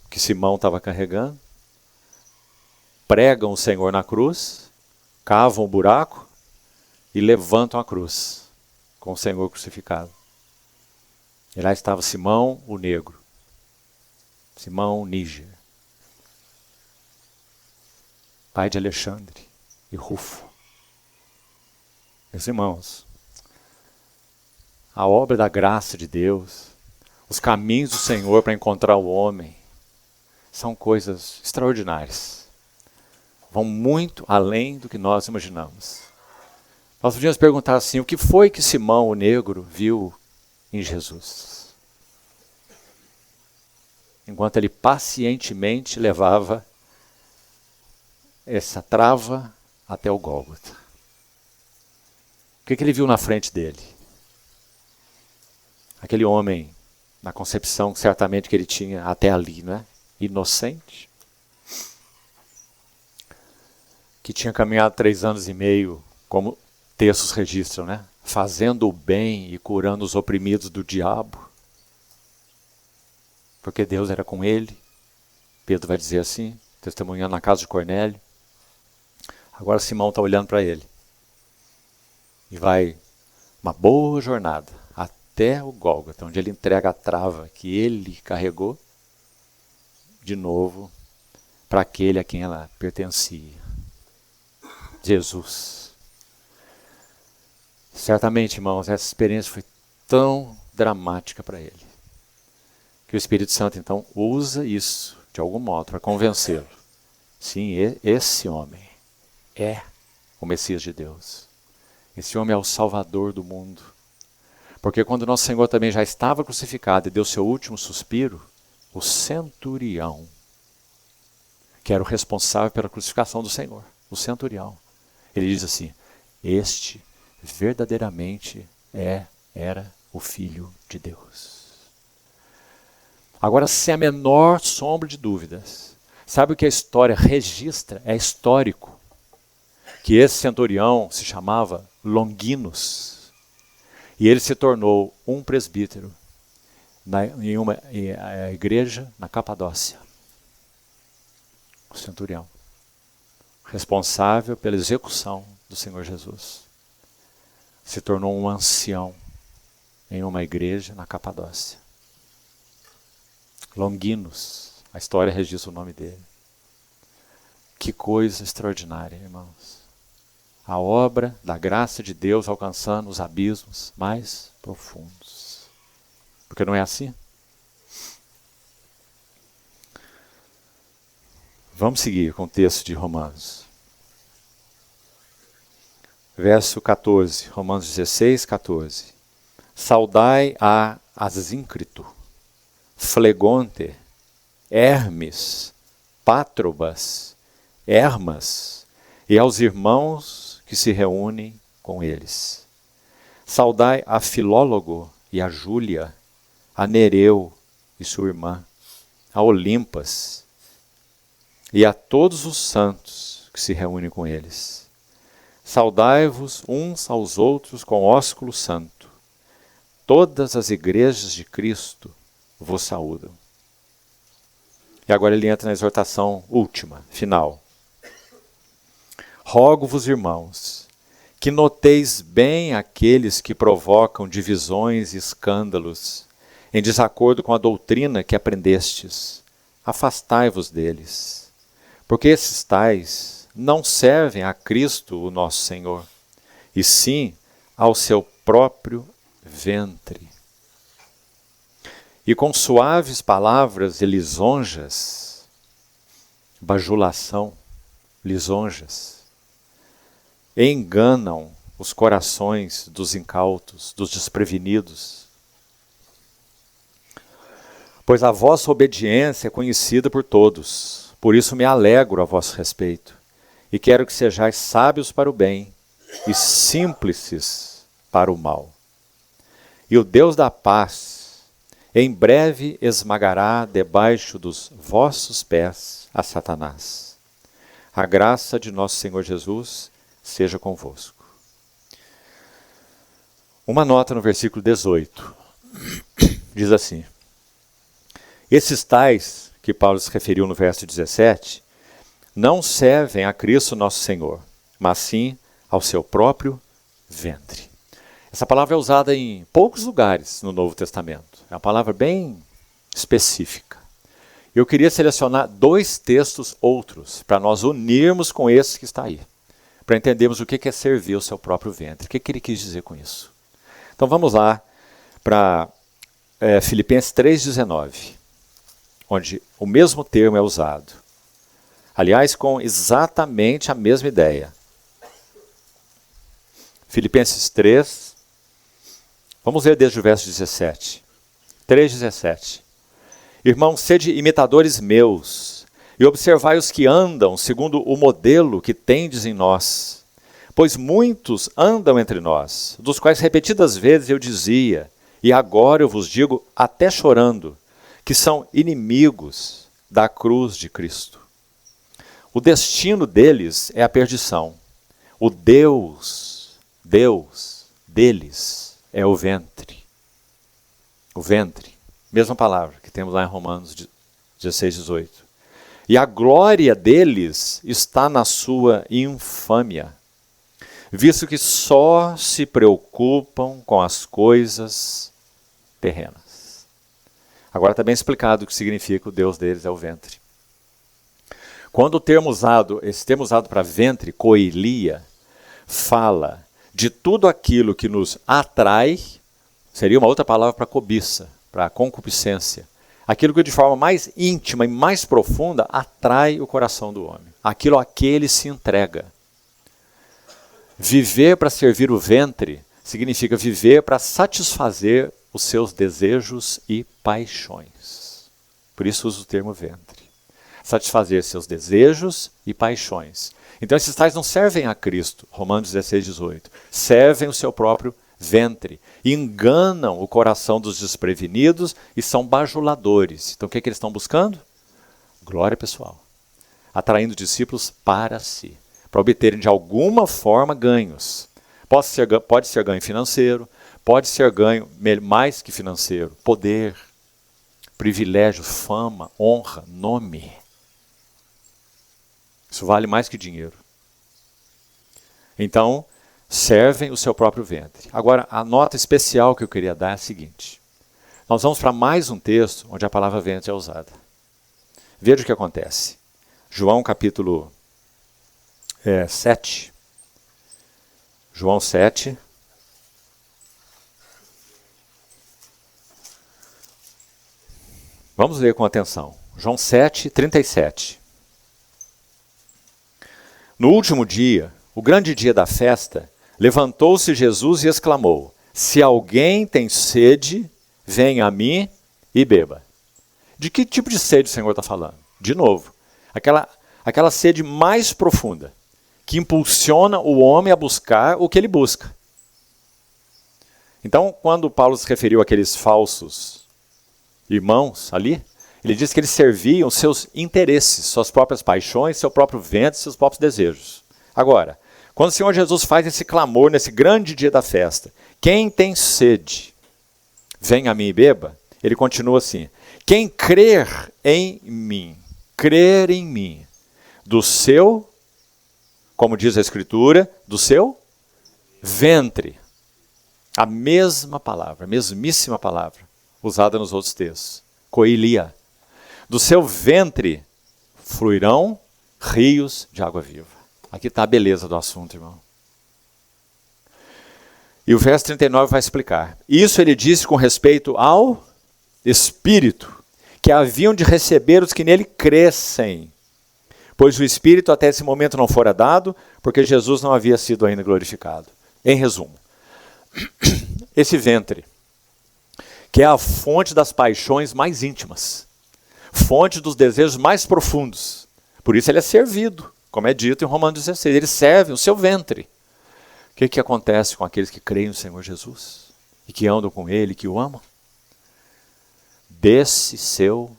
que Simão estava carregando, pregam o Senhor na cruz, cavam o buraco e levantam a cruz com o Senhor crucificado. E lá estava Simão, o negro, Simão Níger, pai de Alexandre e Rufo. Meus irmãos, a obra da graça de Deus, os caminhos do Senhor para encontrar o homem, são coisas extraordinárias. Vão muito além do que nós imaginamos. Nós podíamos perguntar assim, o que foi que Simão, o negro, viu em Jesus? Enquanto ele pacientemente levava essa trava até o Gólgota. O que ele viu na frente dele? Aquele homem, na concepção certamente que ele tinha até ali, não é? Inocente, que tinha caminhado 3 anos e meio, como textos registram, né? Fazendo o bem e curando os oprimidos do diabo, porque Deus era com ele. Pedro vai dizer assim, testemunhando na casa de Cornélio. Agora Simão está olhando para ele. E vai uma boa jornada até o Gólgota, onde ele entrega a trava que ele carregou, de novo, para aquele a quem ela pertencia. Jesus. Certamente, irmãos, essa experiência foi tão dramática para ele, que o Espírito Santo, então, usa isso, de algum modo, para convencê-lo. Sim, esse homem é o Messias de Deus. Esse homem é o Salvador do mundo. Porque quando nosso Senhor também já estava crucificado e deu seu último suspiro, o centurião, que era o responsável pela crucificação do Senhor, o centurião, ele diz assim, este verdadeiramente era o Filho de Deus. Agora, sem a menor sombra de dúvidas, sabe o que a história registra? É histórico. Que esse centurião se chamava Longinos. E ele se tornou um presbítero em uma igreja na Capadócia. O centurião. Responsável pela execução do Senhor Jesus. Se tornou um ancião em uma igreja na Capadócia. Longinos. A história registra o nome dele. Que coisa extraordinária, irmãos. A obra da graça de Deus alcançando os abismos mais profundos. Porque não é assim? Vamos seguir com o texto de Romanos. Verso 14, Romanos 16, 14. Saudai a Asíncrito, Flegonte, Hermes, Pátrobas, Hermas, e aos irmãos que se reúnem com eles. Saudai a Filólogo e a Júlia, a Nereu e sua irmã, a Olimpas, e a todos os santos que se reúnem com eles. Saudai-vos uns aos outros com ósculo santo. Todas as igrejas de Cristo vos saúdam. E agora ele entra na exortação última, final. Rogo-vos, irmãos, que noteis bem aqueles que provocam divisões e escândalos, em desacordo com a doutrina que aprendestes. Afastai-vos deles, porque esses tais não servem a Cristo, o nosso Senhor, e sim ao seu próprio ventre. E com suaves palavras e lisonjas, bajulação, lisonjas, enganam os corações dos incautos, dos desprevenidos. Pois a vossa obediência é conhecida por todos, por isso me alegro a vosso respeito, e quero que sejais sábios para o bem e simples para o mal. E o Deus da paz, em breve esmagará debaixo dos vossos pés a Satanás. A graça de nosso Senhor Jesus seja convosco. Uma nota no versículo 18. Diz assim: esses tais, que Paulo se referiu no verso 17, não servem a Cristo nosso Senhor, mas sim ao seu próprio ventre. Essa palavra é usada em poucos lugares no Novo Testamento. É uma palavra bem específica. Eu queria selecionar 2 textos outros, para nós unirmos com esse que está aí, para entendermos o que é servir o seu próprio ventre. O que ele quis dizer com isso? Então vamos lá para Filipenses 3,19, onde o mesmo termo é usado. Aliás, com exatamente a mesma ideia. Filipenses 3, vamos ler desde o verso 17. 3,17. Irmãos, sede imitadores meus, e observai os que andam segundo o modelo que tendes em nós. Pois muitos andam entre nós, dos quais repetidas vezes eu dizia, e agora eu vos digo, até chorando, que são inimigos da cruz de Cristo. O destino deles é a perdição. O Deus deles é o ventre. O ventre, mesma palavra que temos lá em Romanos 16, 18. E a glória deles está na sua infâmia, visto que só se preocupam com as coisas terrenas. Agora está bem explicado o que significa o Deus deles é o ventre. Quando esse termo usado para ventre, koilia, fala de tudo aquilo que nos atrai, seria uma outra palavra para cobiça, para concupiscência. Aquilo que de forma mais íntima e mais profunda atrai o coração do homem. Aquilo a que ele se entrega. Viver para servir o ventre significa viver para satisfazer os seus desejos e paixões. Por isso uso o termo ventre. Satisfazer seus desejos e paixões. Então esses tais não servem a Cristo, Romanos 16, 18. Servem o seu próprio ventre. Enganam o coração dos desprevenidos e são bajuladores. Então o que eles estão buscando? Glória pessoal. Atraindo discípulos para si. Para obterem de alguma forma ganhos. Pode ser ganho financeiro, pode ser ganho mais que financeiro, poder, privilégio, fama, honra, nome. Isso vale mais que dinheiro. Então, servem o seu próprio ventre. Agora, a nota especial que eu queria dar é a seguinte. Nós vamos para mais um texto onde a palavra ventre é usada. Veja o que acontece. João capítulo 7. João 7. Vamos ler com atenção. João 7, 37. No último dia, o grande dia da festa, levantou-se Jesus e exclamou: se alguém tem sede, venha a mim e beba. De que tipo de sede o Senhor está falando? De novo, aquela sede mais profunda, que impulsiona o homem a buscar o que ele busca. Então, quando Paulo se referiu àqueles falsos irmãos ali, ele diz que eles serviam seus interesses, suas próprias paixões, seu próprio ventre, seus próprios desejos. Agora, quando o Senhor Jesus faz esse clamor nesse grande dia da festa, quem tem sede, venha a mim e beba, ele continua assim: quem crer em mim, do seu, como diz a Escritura, do seu ventre. A mesma palavra, a mesmíssima palavra, usada nos outros textos. Koilia. Do seu ventre fluirão rios de água viva. Aqui está a beleza do assunto, irmão. E o verso 39 vai explicar. Isso ele disse com respeito ao Espírito, que haviam de receber os que nele crescem. Pois o Espírito até esse momento não fora dado, porque Jesus não havia sido ainda glorificado. Em resumo, esse ventre, que é a fonte das paixões mais íntimas, fonte dos desejos mais profundos. Por isso ele é servido, como é dito em Romanos 16. Ele serve o seu ventre. O que acontece com aqueles que creem no Senhor Jesus? E que andam com Ele, que o amam? Desse seu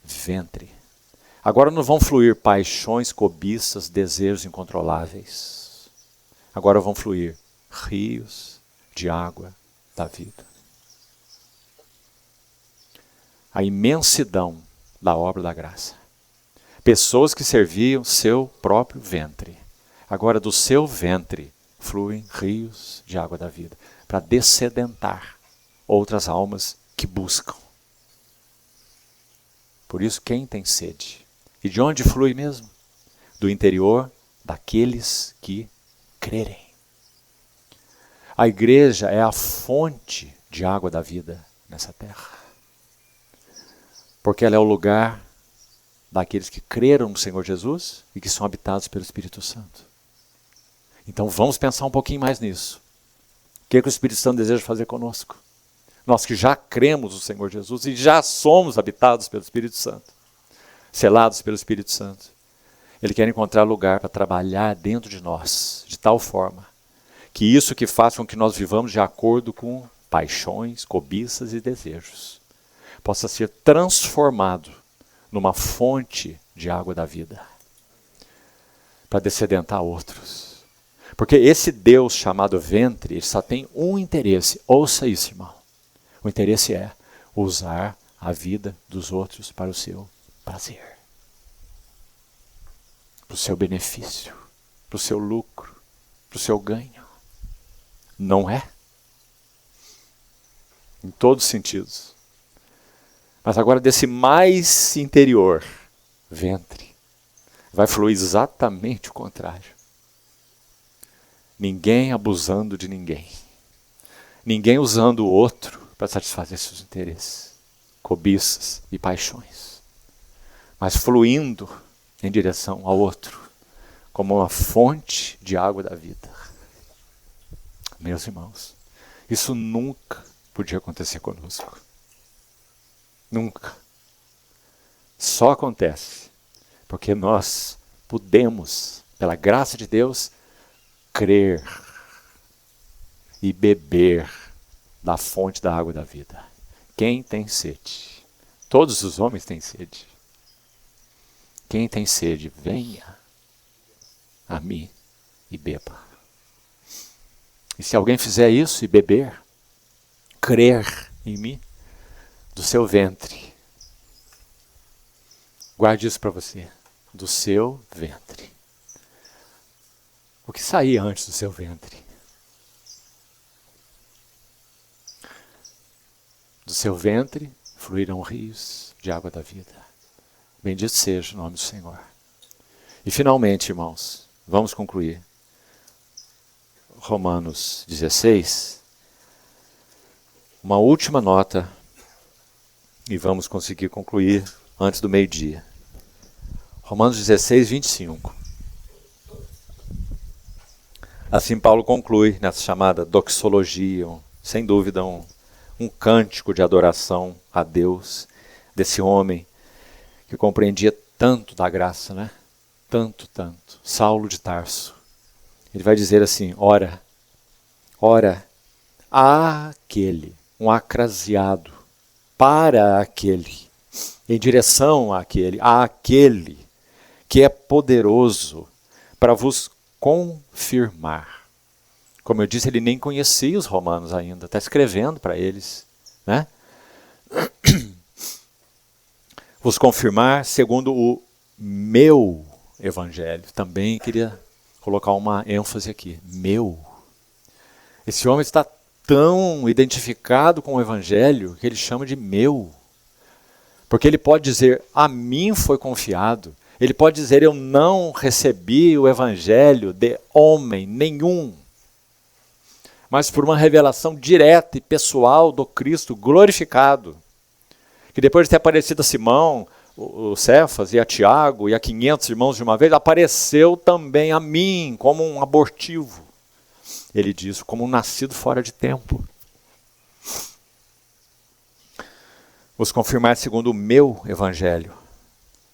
ventre. Agora não vão fluir paixões, cobiças, desejos incontroláveis. Agora vão fluir rios de água da vida. A imensidão da obra da graça. Pessoas que serviam seu próprio ventre. Agora do seu ventre fluem rios de água da vida para dessedentar outras almas que buscam. Por isso, quem tem sede? E de onde flui mesmo? Do interior daqueles que crerem. A igreja é a fonte de água da vida nessa terra. Porque ela é o lugar daqueles que creram no Senhor Jesus e que são habitados pelo Espírito Santo. Então vamos pensar um pouquinho mais nisso. O que o Espírito Santo deseja fazer conosco? Nós que já cremos no Senhor Jesus e já somos habitados pelo Espírito Santo, selados pelo Espírito Santo. Ele quer encontrar lugar para trabalhar dentro de nós, de tal forma que isso que faz com que nós vivamos de acordo com paixões, cobiças e desejos, possa ser transformado numa fonte de água da vida, para dessedentar outros. Porque esse Deus chamado ventre, ele só tem um interesse. Ouça isso, irmão. O interesse é usar a vida dos outros para o seu prazer, para o seu benefício, para o seu lucro, para o seu ganho. Não é? Em todos os sentidos. Mas agora desse mais interior, ventre, vai fluir exatamente o contrário. Ninguém abusando de ninguém. Ninguém usando o outro para satisfazer seus interesses, cobiças e paixões. Mas fluindo em direção ao outro, como uma fonte de água da vida. Meus irmãos, isso nunca podia acontecer conosco. Nunca. Só acontece porque nós podemos, pela graça de Deus, crer e beber da fonte da água da vida. Quem tem sede? Todos os homens têm sede. Quem tem sede, venha a mim e beba. E se alguém fizer isso e beber, crer em mim, do seu ventre. Guarde isso para você. Do seu ventre. O que saía antes do seu ventre? Do seu ventre fluirão rios de água da vida. Bendito seja o nome do Senhor. E finalmente, irmãos, vamos concluir. Romanos 16. Uma última nota. E vamos conseguir concluir antes do meio-dia. Romanos 16, 25. Assim Paulo conclui nessa chamada doxologia, sem dúvida um cântico de adoração a Deus, desse homem que compreendia tanto da graça, né? Tanto. Saulo de Tarso. Ele vai dizer assim, ora, há aquele, um acraseado, para aquele, em direção àquele que é poderoso para vos confirmar. Como eu disse, ele nem conhecia os romanos ainda, está escrevendo para eles, né? Vos confirmar segundo o meu evangelho. Também queria colocar uma ênfase aqui. Meu. Esse homem está tão identificado com o evangelho que ele chama de meu. Porque ele pode dizer, a mim foi confiado. Ele pode dizer, eu não recebi o evangelho de homem nenhum. Mas por uma revelação direta e pessoal do Cristo glorificado. Que depois de ter aparecido a Simão, o Cefas e a Tiago e a 500 irmãos de uma vez, apareceu também a mim como um abortivo. ele diz, como um nascido fora de tempo. Vos confirmar segundo o meu evangelho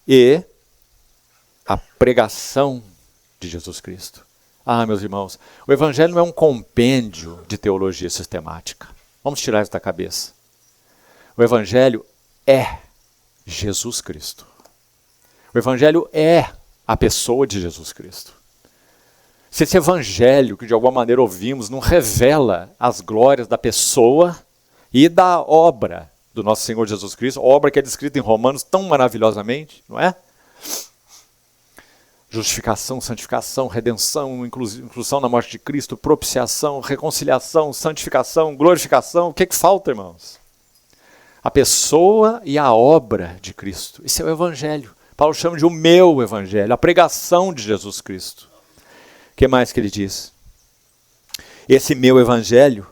e a pregação de Jesus Cristo. Ah, meus irmãos, o evangelho não é um compêndio de teologia sistemática. Vamos tirar isso da cabeça. O evangelho é Jesus Cristo. O evangelho é a pessoa de Jesus Cristo. Se esse evangelho que de alguma maneira ouvimos não revela as glórias da pessoa e da obra do nosso Senhor Jesus Cristo, obra que é descrita em Romanos tão maravilhosamente, não é? Justificação, santificação, redenção, inclusão na morte de Cristo, propiciação, reconciliação, santificação, glorificação. O que falta, irmãos? A pessoa e a obra de Cristo. Esse é o evangelho. Paulo chama de o meu evangelho, a pregação de Jesus Cristo. O que mais que ele diz? Esse meu evangelho,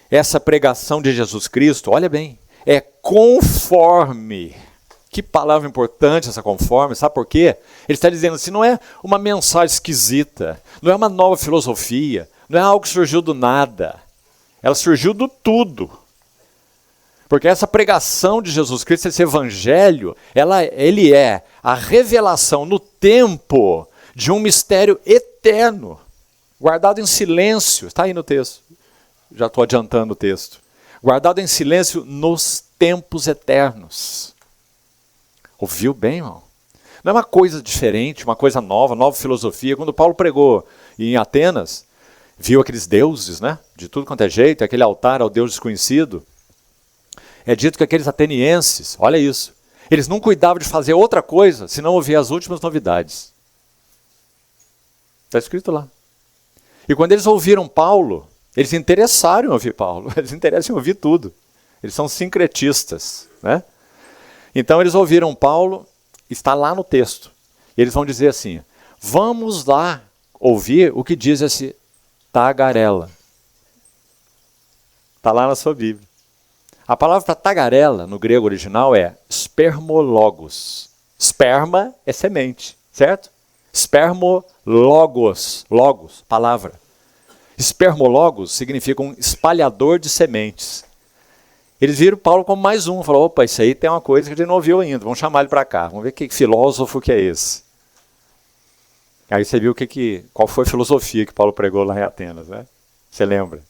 essa pregação de Jesus Cristo, olha bem, é conforme. Que palavra importante essa conforme, sabe por quê? Ele está dizendo assim, não é uma mensagem esquisita, não é uma nova filosofia, não é algo que surgiu do nada, ela surgiu do tudo. Porque essa pregação de Jesus Cristo, esse evangelho, ele é a revelação no tempo de um mistério eterno, guardado em silêncio, está aí no texto, já estou adiantando o texto, guardado em silêncio nos tempos eternos. Ouviu bem, irmão? Não é uma coisa diferente, uma coisa nova, nova filosofia. Quando Paulo pregou em Atenas, viu aqueles deuses, né? De tudo quanto é jeito, aquele altar ao Deus desconhecido. É dito que aqueles atenienses, olha isso, eles não cuidavam de fazer outra coisa, senão ouvir as últimas novidades. Está escrito lá. E quando eles ouviram Paulo, eles se interessaram em ouvir Paulo, eles se interessam em ouvir tudo. Eles são sincretistas, né? Então eles ouviram Paulo, está lá no texto. E eles vão dizer assim, vamos lá ouvir o que diz esse tagarela. Está lá na sua Bíblia. A palavra para tagarela, no grego original, é spermologos. Sperma é semente, certo? Spermologos, logos, palavra. Spermologos significa um espalhador de sementes. Eles viram Paulo como mais um, falaram, opa, isso aí tem uma coisa que a gente não ouviu ainda, vamos chamar ele para cá, vamos ver que filósofo que é esse. Aí você viu qual foi a filosofia que Paulo pregou lá em Atenas, né? Você lembra?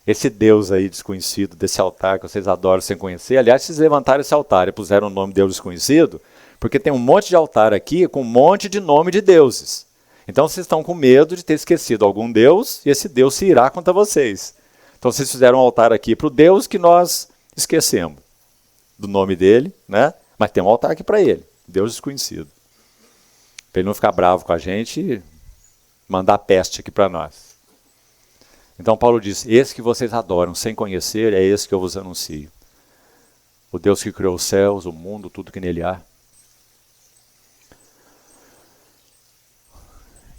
Esse Deus aí desconhecido, desse altar que vocês adoram sem conhecer, aliás, vocês levantaram esse altar e puseram o nome de Deus desconhecido, porque tem um monte de altar aqui com um monte de nome de deuses. Então vocês estão com medo de ter esquecido algum Deus e esse Deus se irá contra vocês. Então vocês fizeram um altar aqui para o Deus que nós esquecemos do nome dele, né? Mas tem um altar aqui para ele, Deus desconhecido. Para ele não ficar bravo com a gente e mandar peste aqui para nós. Então Paulo diz, esse que vocês adoram sem conhecer, é esse que eu vos anuncio. O Deus que criou os céus, o mundo, tudo que nele há.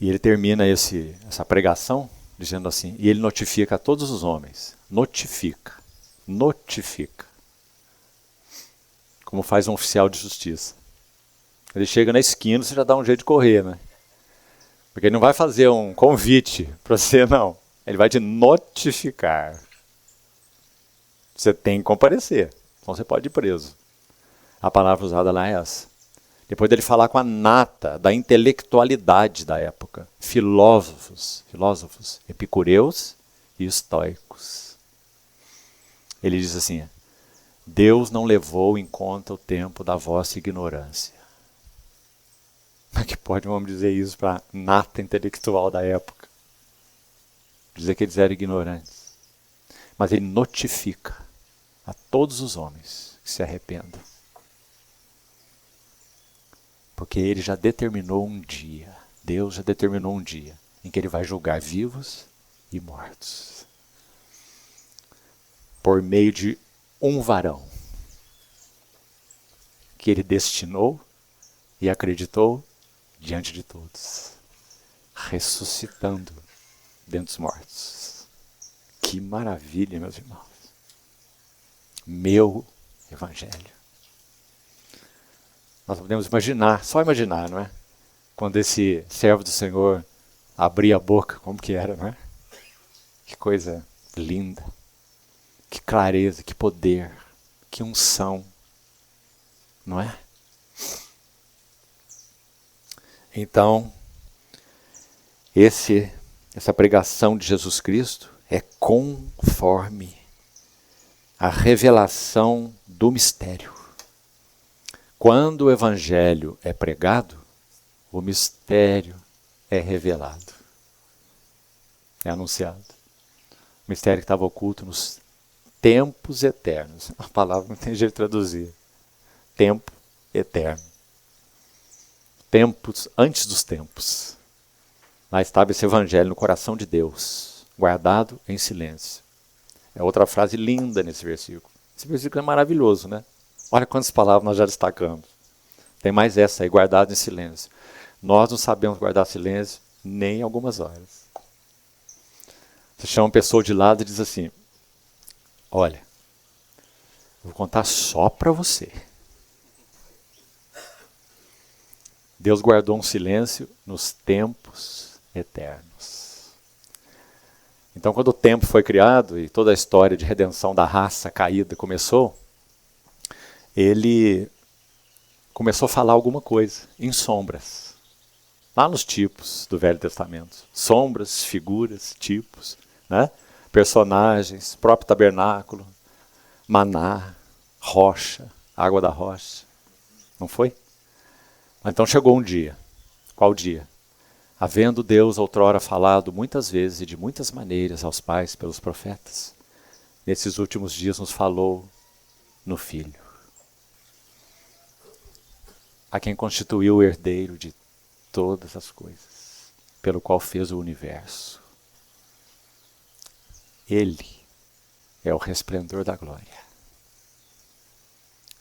E ele termina essa pregação dizendo assim, e ele notifica a todos os homens. Notifica. Como faz um oficial de justiça. Ele chega na esquina, você já dá um jeito de correr, né? Porque ele não vai fazer um convite para você, não. Ele vai te notificar. Você tem que comparecer, senão você pode ir preso. A palavra usada lá é essa. Depois dele falar com a nata da intelectualidade da época. Filósofos, epicureus e estoicos. Ele diz assim, Deus não levou em conta o tempo da vossa ignorância. Como é que pode um homem dizer isso para a nata intelectual da época? Dizer que eles eram ignorantes. Mas ele notifica a todos os homens que se arrependam. Porque ele já determinou um dia, Deus já determinou um dia, em que ele vai julgar vivos e mortos. Por meio de um varão, que ele destinou e acreditou diante de todos, ressuscitando dentre os mortos. Que maravilha, meus irmãos. Meu evangelho. Nós podemos imaginar, só imaginar, não é? Quando esse servo do Senhor abria a boca, como que era, não é? Que coisa linda, que clareza, que poder, que unção, não é? Então, essa pregação de Jesus Cristo é conforme a revelação do mistério. Quando o Evangelho é pregado, o mistério é revelado, é anunciado. O mistério que estava oculto nos tempos eternos. A palavra não tem jeito de traduzir. Tempo eterno. Tempos antes dos tempos. Lá estava esse Evangelho no coração de Deus, guardado em silêncio. É outra frase linda nesse versículo. Esse versículo é maravilhoso, né? Olha quantas palavras nós já destacamos. Tem mais essa aí, guardado em silêncio. Nós não sabemos guardar silêncio nem algumas horas. Você chama uma pessoa de lado e diz assim, olha, eu vou contar só para você. Deus guardou um silêncio nos tempos eternos. Então, quando o tempo foi criado e toda a história de redenção da raça caída começou, ele começou a falar alguma coisa em sombras. Lá nos tipos do Velho Testamento. Sombras, figuras, tipos, né? Personagens, próprio tabernáculo, maná, rocha, água da rocha. Não foi? Então chegou um dia. Qual dia? Havendo Deus outrora falado muitas vezes e de muitas maneiras aos pais pelos profetas, nesses últimos dias nos falou no Filho, a quem constituiu o herdeiro de todas as coisas, pelo qual fez o universo. Ele é o resplendor da glória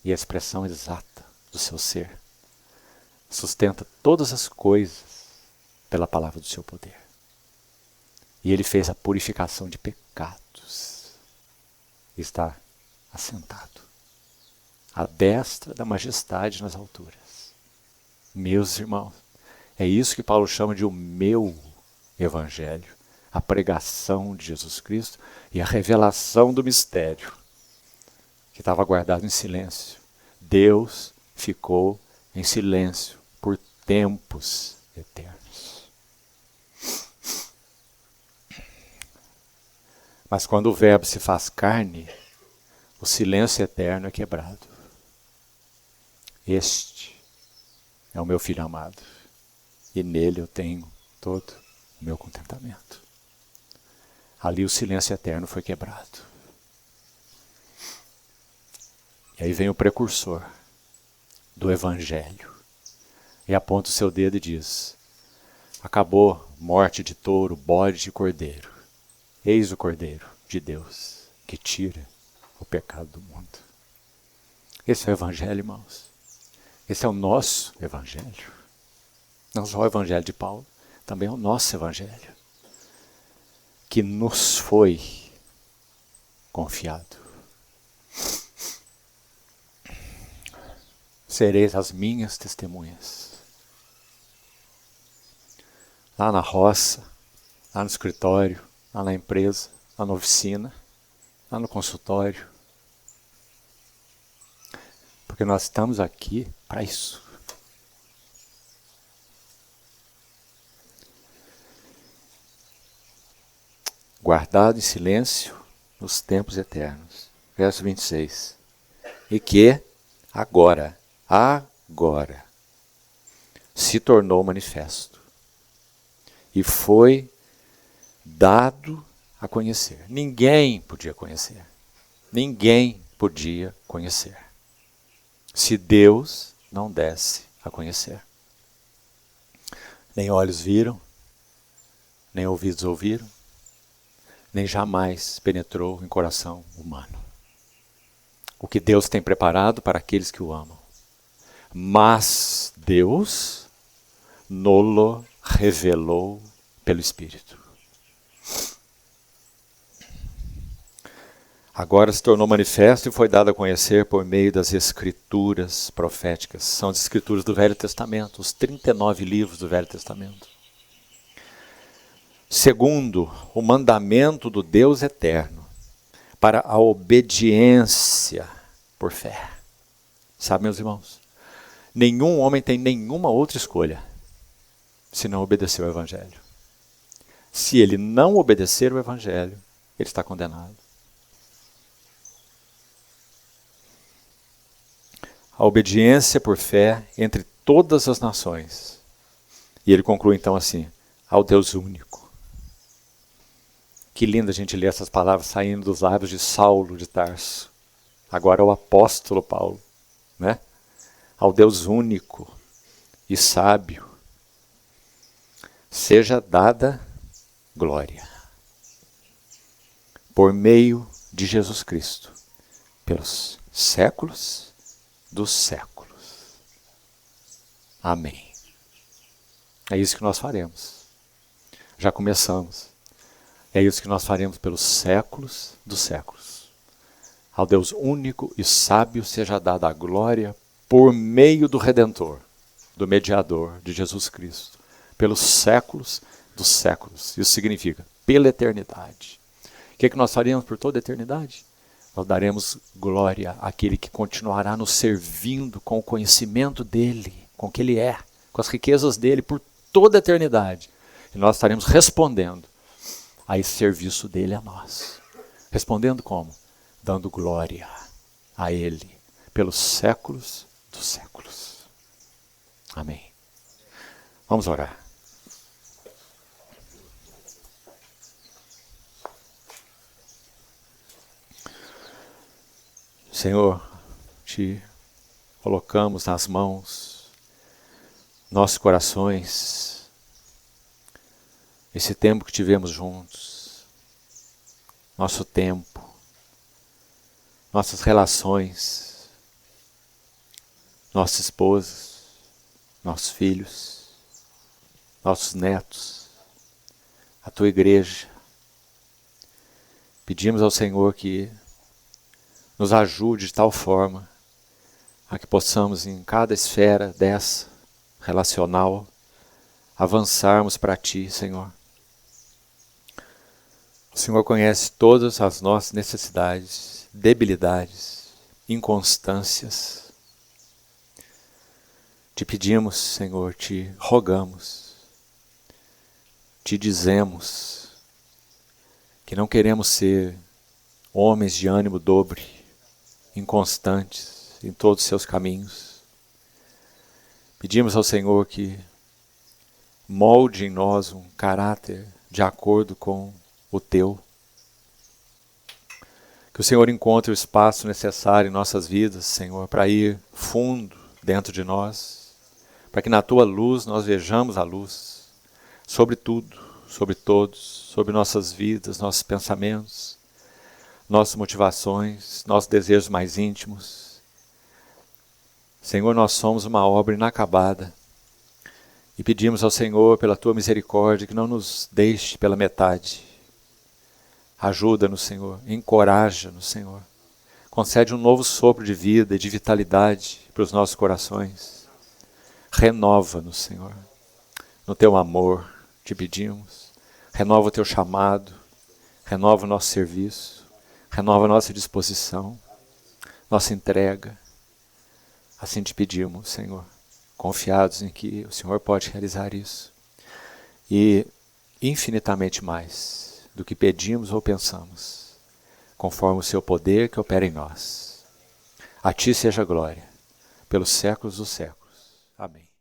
e a expressão exata do seu ser. Sustenta todas as coisas pela palavra do seu poder. E ele fez a purificação de pecados. Está assentado à destra da majestade nas alturas. Meus irmãos, é isso que Paulo chama de o meu evangelho, a pregação de Jesus Cristo e a revelação do mistério que estava guardado em silêncio. Deus ficou em silêncio por tempos eternos. Mas quando o Verbo se faz carne, o silêncio eterno é quebrado. Este é o meu Filho amado, e nele eu tenho todo o meu contentamento. Ali o silêncio eterno foi quebrado. E aí vem o precursor do Evangelho, e aponta o seu dedo e diz, acabou morte de touro, bode e cordeiro. Eis o Cordeiro de Deus, que tira o pecado do mundo. Esse é o Evangelho, irmãos. Esse é o nosso Evangelho. Não só o Evangelho de Paulo, também é o nosso Evangelho, que nos foi confiado. Sereis as minhas testemunhas. Lá na roça, lá no escritório, lá na empresa, lá na oficina, lá no consultório. Porque nós estamos aqui para isso. Guardado em silêncio nos tempos eternos. Verso 26. E que agora se tornou manifesto e foi dado a conhecer. Ninguém podia conhecer. Ninguém podia conhecer. Se Deus não desse a conhecer. Nem olhos viram, nem ouvidos ouviram, nem jamais penetrou em coração humano. O que Deus tem preparado para aqueles que o amam. Mas Deus nolo revelou pelo Espírito. Agora se tornou manifesto e foi dado a conhecer por meio das escrituras proféticas. São as escrituras do Velho Testamento, os 39 livros do Velho Testamento. segundo o mandamento do Deus eterno, para a obediência por fé. Sabe, meus irmãos? Nenhum homem tem nenhuma outra escolha se não obedecer ao Evangelho. Se ele não obedecer ao Evangelho, ele está condenado. A obediência por fé entre todas as nações. E ele conclui então assim, ao Deus único. Que lindo a gente ler essas palavras saindo dos lábios de Saulo de Tarso. Agora o apóstolo Paulo, né? Ao Deus único e sábio, seja dada glória, por meio de Jesus Cristo, pelos séculos dos séculos. Amém. É isso que nós faremos. Já começamos. É isso que nós faremos pelos séculos dos séculos. Ao Deus único e sábio seja dada a glória por meio do Redentor, do Mediador, de Jesus Cristo, pelos séculos dos séculos. Isso significa pela eternidade. O que nós faremos por toda a eternidade? Nós daremos glória àquele que continuará nos servindo com o conhecimento dele, com o que ele é, com as riquezas dele por toda a eternidade. E nós estaremos respondendo a esse serviço dele a nós. Respondendo como? Dando glória a ele pelos séculos dos séculos. Amém. Vamos orar. Senhor, te colocamos nas mãos, nossos corações, esse tempo que tivemos juntos, nosso tempo, nossas relações, nossas esposas, nossos filhos, nossos netos, a tua igreja. Pedimos ao Senhor que nos ajude de tal forma a que possamos em cada esfera dessa relacional avançarmos para Ti, Senhor. O Senhor conhece todas as nossas necessidades, debilidades, inconstâncias. Te pedimos, Senhor, te rogamos, te dizemos que não queremos ser homens de ânimo dobre, inconstantes em todos os seus caminhos. Pedimos ao Senhor que molde em nós um caráter de acordo com o Teu. Que o Senhor encontre o espaço necessário em nossas vidas, Senhor, para ir fundo dentro de nós, para que na Tua luz nós vejamos a luz sobre tudo, sobre todos, sobre nossas vidas, nossos pensamentos, nossas motivações, nossos desejos mais íntimos. Senhor, nós somos uma obra inacabada e pedimos ao Senhor, pela Tua misericórdia, que não nos deixe pela metade. Ajuda-nos, Senhor, encoraja-nos, Senhor. Concede um novo sopro de vida e de vitalidade para os nossos corações. Renova-nos, Senhor, no Teu amor, te pedimos. Renova o Teu chamado, renova o nosso serviço, renova a nossa disposição, nossa entrega. Assim te pedimos, Senhor, confiados em que o Senhor pode realizar isso. E infinitamente mais do que pedimos ou pensamos, conforme o Seu poder que opera em nós. A Ti seja glória, pelos séculos dos séculos. Amém.